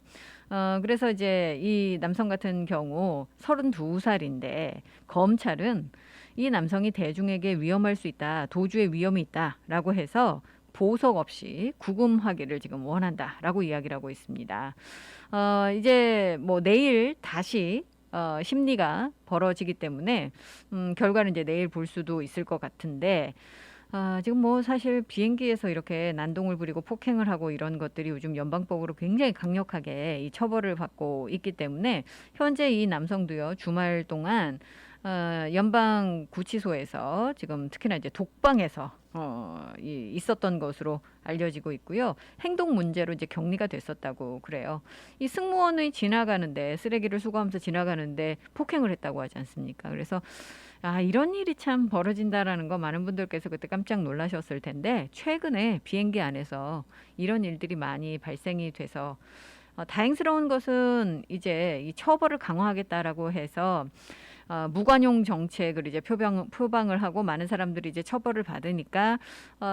그래서 이제 이 남성 같은 경우 32살인데 검찰은 이 남성이 대중에게 위험할 수 있다. 도주의 위험이 있다라고 해서 보석 없이 구금하기를 지금 원한다라고 이야기를 하고 있습니다. 이제 뭐 내일 다시 심리가 벌어지기 때문에 결과는 이제 내일 볼 수도 있을 것 같은데 지금 뭐 사실 비행기에서 이렇게 난동을 부리고 폭행을 하고 이런 것들이 요즘 연방법으로 굉장히 강력하게 이 처벌을 받고 있기 때문에 현재 이 남성도요 주말 동안 연방 구치소에서 지금 특히나 이제 독방에서 있었던 것으로 알려지고 있고요. 행동 문제로 이제 격리가 됐었다고 그래요. 이 승무원이 지나가는데 쓰레기를 수거하면서 지나가는데 폭행을 했다고 하지 않습니까? 그래서 이런 일이 참 벌어진다라는 거 많은 분들께서 그때 깜짝 놀라셨을 텐데 최근에 비행기 안에서 이런 일들이 많이 발생이 돼서 다행스러운 것은 이제 이 처벌을 강화하겠다라고 해서 무관용 정책을 이제 표방을 하고 많은 사람들이 이제 처벌을 받으니까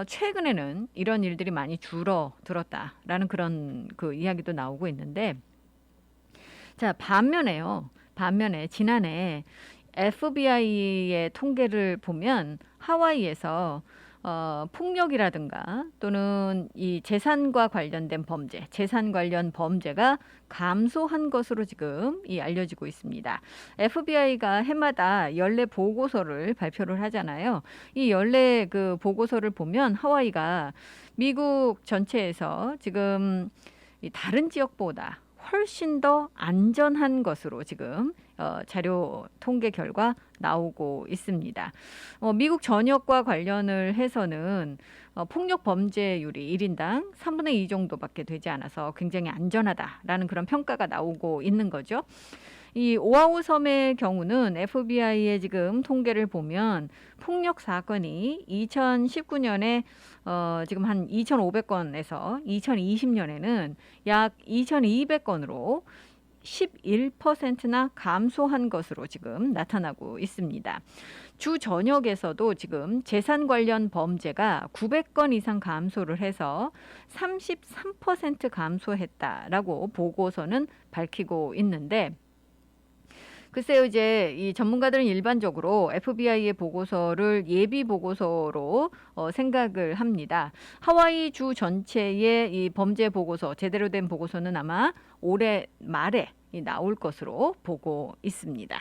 최근에는 이런 일들이 많이 줄어들었다라는 그런 그 이야기도 나오고 있는데 자 반면에 지난해 FBI의 통계를 보면 하와이에서 폭력이라든가 또는 이 재산과 관련된 범죄, 재산 관련 범죄가 감소한 것으로 지금 알려지고 있습니다. FBI가 해마다 연례 보고서를 발표를 하잖아요. 이 연례 그 보고서를 보면 하와이가 미국 전체에서 지금 다른 지역보다 훨씬 더 안전한 것으로 지금 자료 통계 결과 나오고 있습니다. 미국 전역과 관련을 해서는 폭력 범죄율이 1인당 3분의 2 정도밖에 되지 않아서 굉장히 안전하다라는 그런 평가가 나오고 있는 거죠. 이 오아후 섬의 경우는 FBI의 지금 통계를 보면 폭력 사건이 2019년에 지금 한 2,500건에서 2020년에는 약 2,200건으로 11%나 감소한 것으로 지금 나타나고 있습니다. 주 전역에서도 지금 재산 관련 범죄가 900건 이상 감소를 해서 33% 감소했다라고 보고서는 밝히고 있는데 글쎄요, 이제 이 전문가들은 일반적으로 FBI의 보고서를 예비 보고서로 생각을 합니다. 하와이 주 전체의 이 범죄 보고서, 제대로 된 보고서는 아마 올해 말에 나올 것으로 보고 있습니다.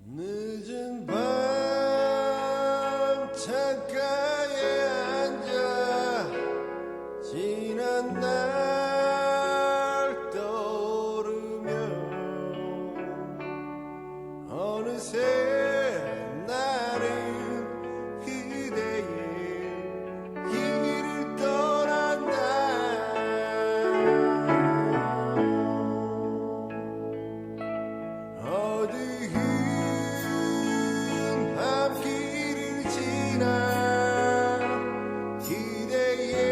늦은 밤 창가에 앉아 지난 날 떠오르며 어느새 나는 그대의 길을 떠난다. 어두운 밤길을 지나 기대의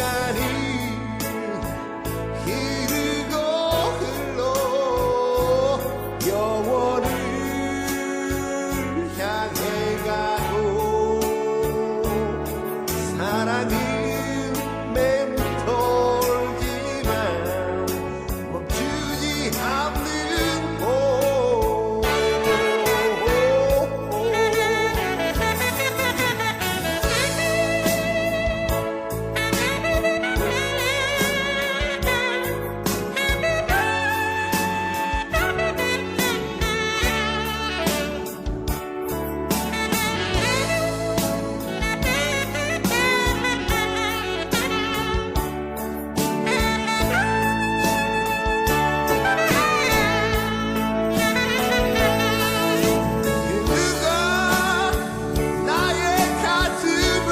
시간이 흐르고 흘러 영원을 향해 가고 사랑은 맴돌지만 멈추지 않는 곳 누가 나의 가슴을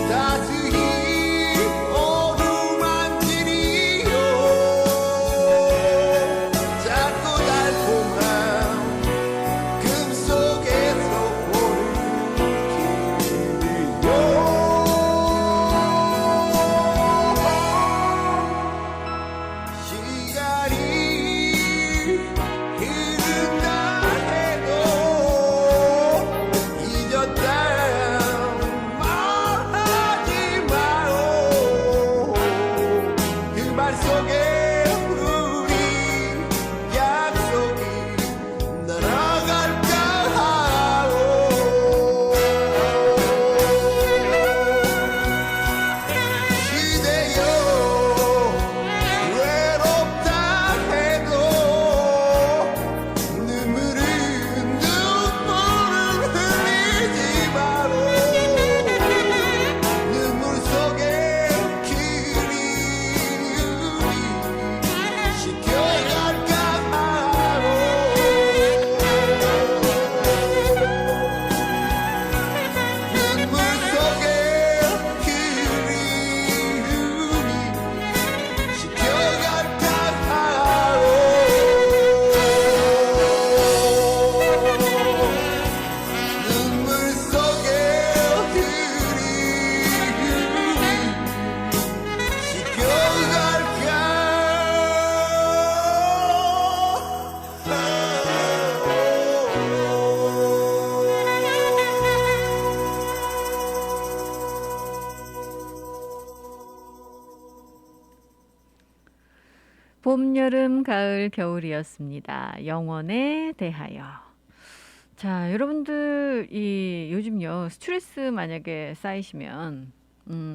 따스히 어루만지리요 작고 달콤한 금속에서 보는 길이요 시간이 흐른다 해도 잊었다 말하지 마오 그 말 속에 우리 약속이 날아갈까 하오 기대요 외롭다 해도 눈물을 흘리지 마로 눈물 속에 그리움이 식혀갈까 하오 눈물 속에 그리움이 식혀갈까 하오 눈물 속에 그리움이 봄, 여름, 가을, 겨울이었습니다. 영원에 대하여. 자, 여러분들 요즘요 스트레스 만약에 쌓이시면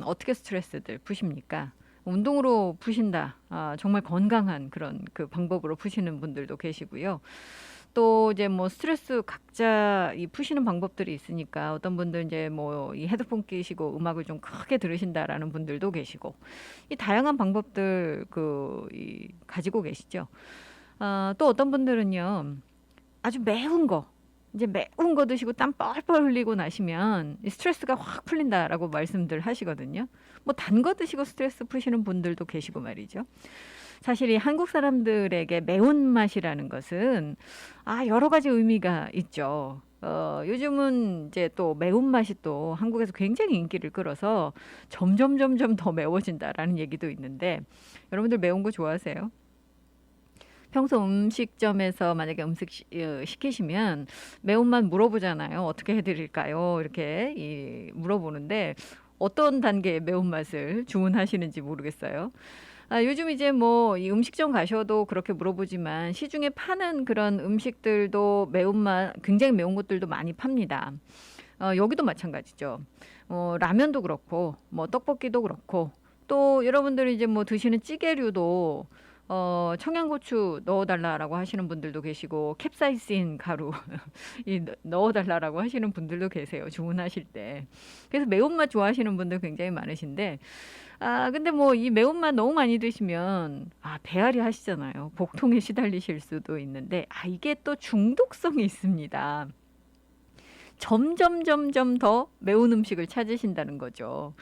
어떻게 스트레스들 푸십니까? 운동으로 푸신다. 정말 건강한 그런 그 방법으로 푸시는 분들도 계시고요. 또 이제 뭐 스트레스 각자 푸시는 방법들이 있으니까 어떤 분들 이제 뭐 이 헤드폰 끼시고 음악을 좀 크게 들으신다라는 분들도 계시고 이 다양한 방법들 가지고 계시죠. 또 어떤 분들은요 아주 매운 거 드시고 땀 뻘뻘 흘리고 나시면 이 스트레스가 확 풀린다라고 말씀들 하시거든요. 뭐 단 거 드시고 스트레스 푸시는 분들도 계시고 말이죠. 사실 이 한국 사람들에게 매운맛이라는 것은 여러 가지 의미가 있죠. 요즘은 이제 또 매운맛이 또 한국에서 굉장히 인기를 끌어서 점점 더 매워진다라는 얘기도 있는데 여러분들 매운 거 좋아하세요? 평소 음식점에서 만약에 음식 시키시면 매운맛 물어보잖아요. 어떻게 해드릴까요? 이렇게 물어보는데 어떤 단계의 매운맛을 주문하시는지 모르겠어요. 요즘 이제 뭐 이 음식점 가셔도 그렇게 물어보지만 시중에 파는 그런 음식들도 매운맛 굉장히 매운 것들도 많이 팝니다. 여기도 마찬가지죠. 라면도 그렇고 뭐 떡볶이도 그렇고 또 여러분들이 이제 뭐 드시는 찌개류도 청양고추 넣어달라라고 하시는 분들도 계시고 캡사이신 가루 넣어달라라고 하시는 분들도 계세요. 주문하실 때. 그래서 매운맛 좋아하시는 분들 굉장히 많으신데 근데 뭐 이 매운맛 너무 많이 드시면 배앓이 하시잖아요. 복통에 시달리실 수도 있는데 이게 또 중독성이 있습니다. 점점 더 매운 음식을 찾으신다는 거죠.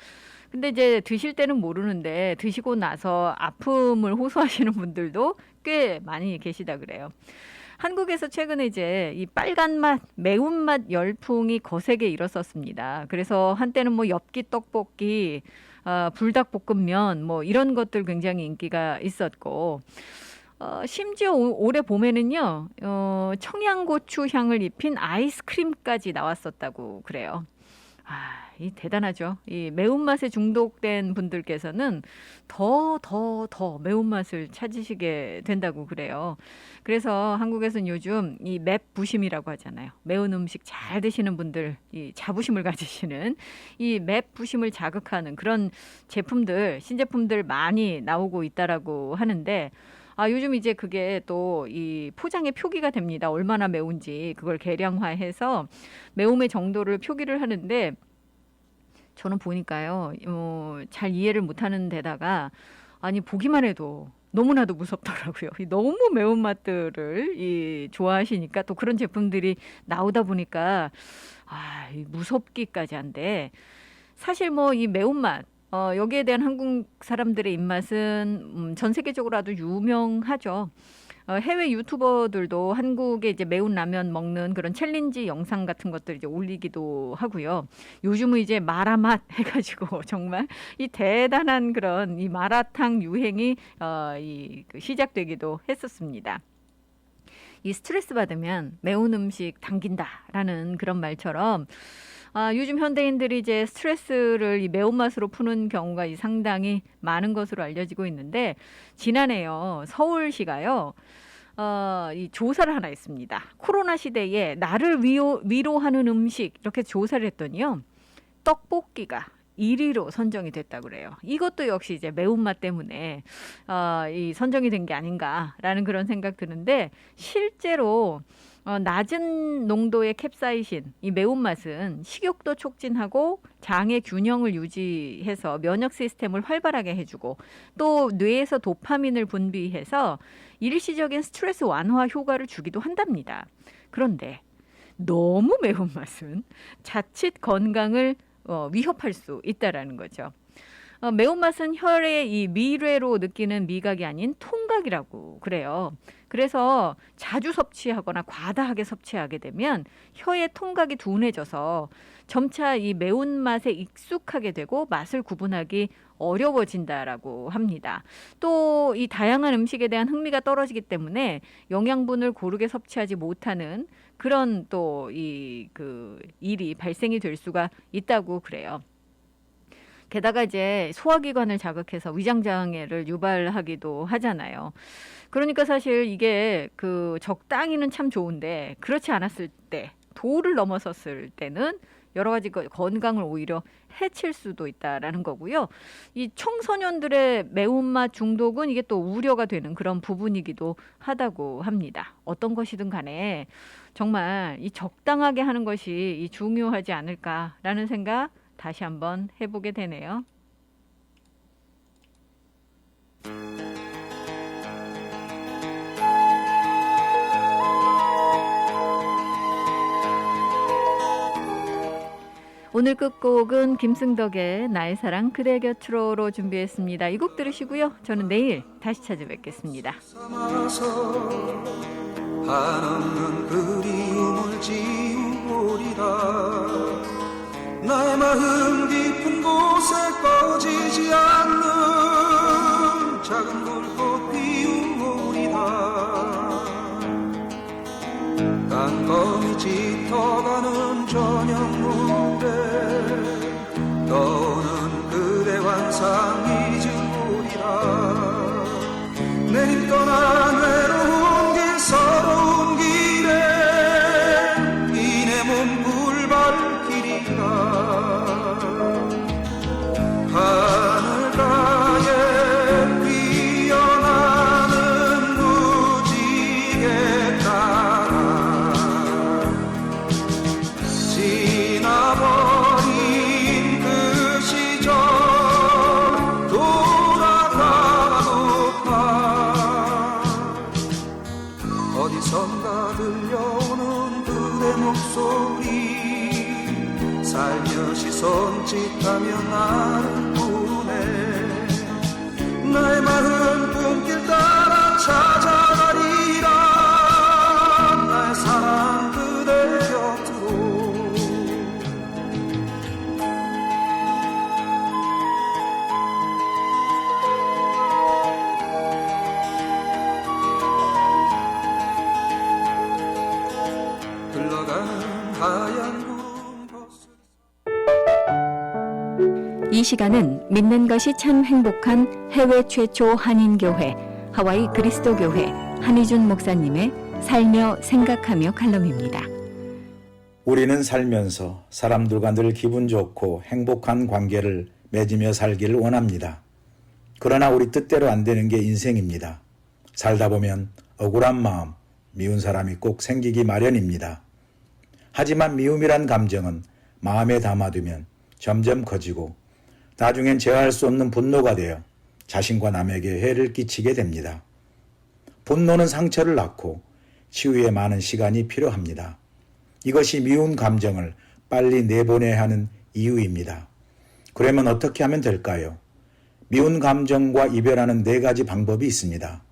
근데 이제 드실 때는 모르는데 드시고 나서 아픔을 호소하시는 분들도 꽤 많이 계시다 그래요. 한국에서 최근에 이제 이 빨간 맛, 매운맛 열풍이 거세게 일었었습니다. 그래서 한때는 뭐 엽기 떡볶이, 불닭볶음면 뭐 이런 것들 굉장히 인기가 있었고, 심지어 올해 봄에는요, 청양고추 향을 입힌 아이스크림까지 나왔었다고 그래요. 이 대단하죠. 이 매운맛에 중독된 분들께서는 더 매운맛을 찾으시게 된다고 그래요. 그래서 한국에서는 요즘 이 맵부심이라고 하잖아요. 매운 음식 잘 드시는 분들, 이 자부심을 가지시는 이 맵부심을 자극하는 그런 제품들, 신제품들 많이 나오고 있다라고 하는데, 요즘 이제 그게 또 이 포장에 표기가 됩니다. 얼마나 매운지 그걸 계량화해서 매움의 정도를 표기를 하는데, 저는 보니까요, 잘 이해를 못하는 데다가 보기만 해도 너무나도 무섭더라고요. 너무 매운 맛들을 좋아하시니까 또 그런 제품들이 나오다 보니까 무섭기까지 한데, 사실 뭐 이 매운맛 여기에 대한 한국 사람들의 입맛은 전 세계적으로 아주 유명하죠. 해외 유튜버들도 한국의 이제 매운 라면 먹는 그런 챌린지 영상 같은 것들 이제 올리기도 하고요. 요즘은 이제 마라맛 해가지고 정말 이 대단한 그런 이 마라탕 유행이 시작되기도 했었습니다. 이 스트레스 받으면 매운 음식 당긴다라는 그런 말처럼 요즘 현대인들이 이제 스트레스를 이 매운맛으로 푸는 경우가 상당히 많은 것으로 알려지고 있는데, 지난해요, 서울시가요, 이 조사를 하나 했습니다. 코로나 시대에 나를 위로하는 음식, 이렇게 조사를 했더니요, 떡볶이가 1위로 선정이 됐다고 그래요. 이것도 역시 이제 매운맛 때문에 이 선정이 된 게 아닌가라는 그런 생각 드는데, 실제로 낮은 농도의 캡사이신, 이 매운맛은 식욕도 촉진하고 장의 균형을 유지해서 면역 시스템을 활발하게 해주고, 또 뇌에서 도파민을 분비해서 일시적인 스트레스 완화 효과를 주기도 한답니다. 그런데 너무 매운맛은 자칫 건강을 위협할 수 있다라는 거죠. 매운맛은 혈의 이 미뢰로 느끼는 미각이 아닌 통각이라고 그래요. 그래서 자주 섭취하거나 과다하게 섭취하게 되면 혀의 통각이 둔해져서 점차 이 매운맛에 익숙하게 되고 맛을 구분하기 어려워진다라고 합니다. 또 이 다양한 음식에 대한 흥미가 떨어지기 때문에 영양분을 고르게 섭취하지 못하는 그런 또 일이 발생이 될 수가 있다고 그래요. 게다가 이제 소화기관을 자극해서 위장장애를 유발하기도 하잖아요. 그러니까 사실 이게 적당히는 참 좋은데, 그렇지 않았을 때, 도를 넘어섰을 때는 여러 가지 건강을 오히려 해칠 수도 있다라는 거고요. 이 청소년들의 매운맛 중독은 이게 또 우려가 되는 그런 부분이기도 하다고 합니다. 어떤 것이든 간에 정말 이 적당하게 하는 것이 중요하지 않을까라는 생각 다시 한번 해보게 되네요. 오늘 끝곡은 김승덕의 나의 사랑 그대 곁으로로 준비했습니다. 이 곡 들으시고요. 저는 내일 다시 찾아뵙겠습니다. 한없는 그리움을 지우리라. 나의 마음 깊은 곳에 꺼지지 않는 작은 불꽃 피우리라. 깜깜이 짙어가는 저녁 무대 떠오는 그대 환상 잊으리라. 내일 떠난 외로운 길 서러운 길에 이 내 몸 불발길이라. 하늘가에 피어나는 무지개 따라 지나버린 그 시절 돌아가고파. 어디선가 들려오는 그대 목소리 살며시 손짓하며 나를 부르네. 나의 마음 꿈길 따라 찾아가리라. 이 시간은 믿는 것이 참 행복한 해외 최초 한인교회 하와이 그리스도교회 한희준 목사님의 살며 생각하며 칼럼입니다. 우리는 살면서 사람들과 늘 기분 좋고 행복한 관계를 맺으며 살기를 원합니다. 그러나 우리 뜻대로 안 되는 게 인생입니다. 살다 보면 억울한 마음, 미운 사람이 꼭 생기기 마련입니다. 하지만 미움이란 감정은 마음에 담아두면 점점 커지고 나중엔 제어할 수 없는 분노가 되어 자신과 남에게 해를 끼치게 됩니다. 분노는 상처를 낳고 치유에 많은 시간이 필요합니다. 이것이 미운 감정을 빨리 내보내야 하는 이유입니다. 그러면 어떻게 하면 될까요? 미운 감정과 이별하는 4가지 방법이 있습니다.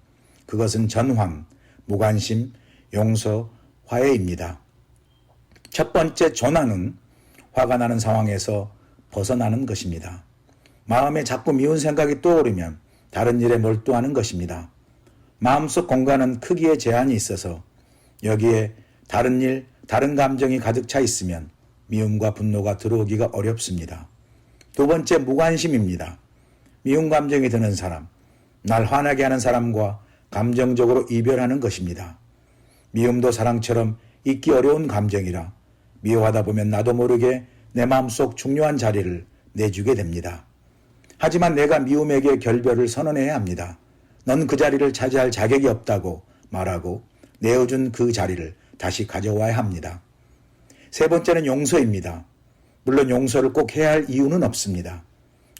그것은 전환, 무관심, 용서, 화해입니다. 첫 번째 전환은 화가 나는 상황에서 벗어나는 것입니다. 마음에 자꾸 미운 생각이 떠오르면 다른 일에 몰두하는 것입니다. 마음속 공간은 크기에 제한이 있어서 여기에 다른 일, 다른 감정이 가득 차 있으면 미움과 분노가 들어오기가 어렵습니다. 두 번째, 무관심입니다. 미운 감정이 드는 사람, 날 화나게 하는 사람과 감정적으로 이별하는 것입니다. 미움도 사랑처럼 잊기 어려운 감정이라 미워하다 보면 나도 모르게 내 마음속 중요한 자리를 내주게 됩니다. 하지만 내가 미움에게 결별을 선언해야 합니다. 넌 그 자리를 차지할 자격이 없다고 말하고 내어준 그 자리를 다시 가져와야 합니다. 세 번째는 용서입니다. 물론 용서를 꼭 해야 할 이유는 없습니다.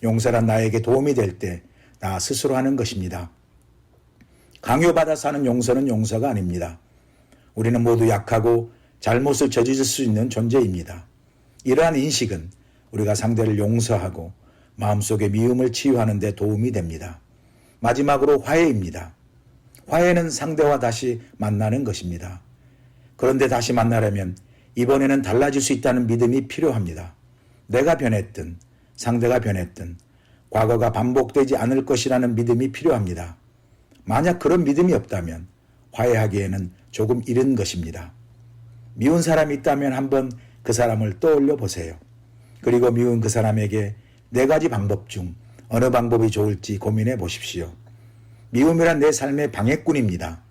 용서란 나에게 도움이 될 때 나 스스로 하는 것입니다. 강요받아서 하는 용서는 용서가 아닙니다. 우리는 모두 약하고 잘못을 저지를 수 있는 존재입니다. 이러한 인식은 우리가 상대를 용서하고 마음속의 미움을 치유하는 데 도움이 됩니다. 마지막으로 화해입니다. 화해는 상대와 다시 만나는 것입니다. 그런데 다시 만나려면 이번에는 달라질 수 있다는 믿음이 필요합니다. 내가 변했든 상대가 변했든 과거가 반복되지 않을 것이라는 믿음이 필요합니다. 만약 그런 믿음이 없다면 화해하기에는 조금 이른 것입니다. 미운 사람이 있다면 한번 그 사람을 떠올려 보세요. 그리고 미운 그 사람에게 4가지 방법 중 어느 방법이 좋을지 고민해 보십시오. 미움이란 내 삶의 방해꾼입니다.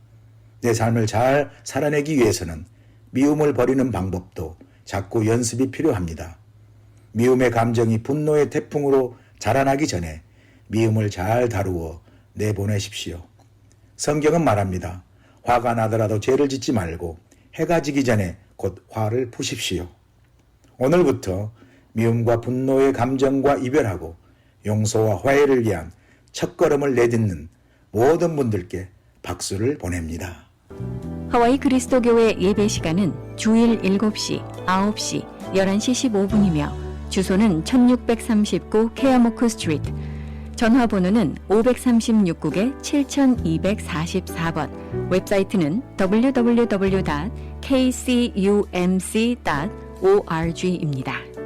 내 삶을 잘 살아내기 위해서는 미움을 버리는 방법도 자꾸 연습이 필요합니다. 미움의 감정이 분노의 태풍으로 자라나기 전에 미움을 잘 다루어 내보내십시오. 성경은 말합니다. 화가 나더라도 죄를 짓지 말고 해가 지기 전에 곧 화를 푸십시오. 오늘부터 미움과 분노의 감정과 이별하고 용서와 화해를 위한 첫걸음을 내딛는 모든 분들께 박수를 보냅니다. 하와이 그리스도교회 예배 시간은 주일 7시, 9시, 11시 15분이며 주소는 1639 케아모크 스트리트, 전화번호는 536국에 7244번, 웹사이트는 www.kcumc.org입니다.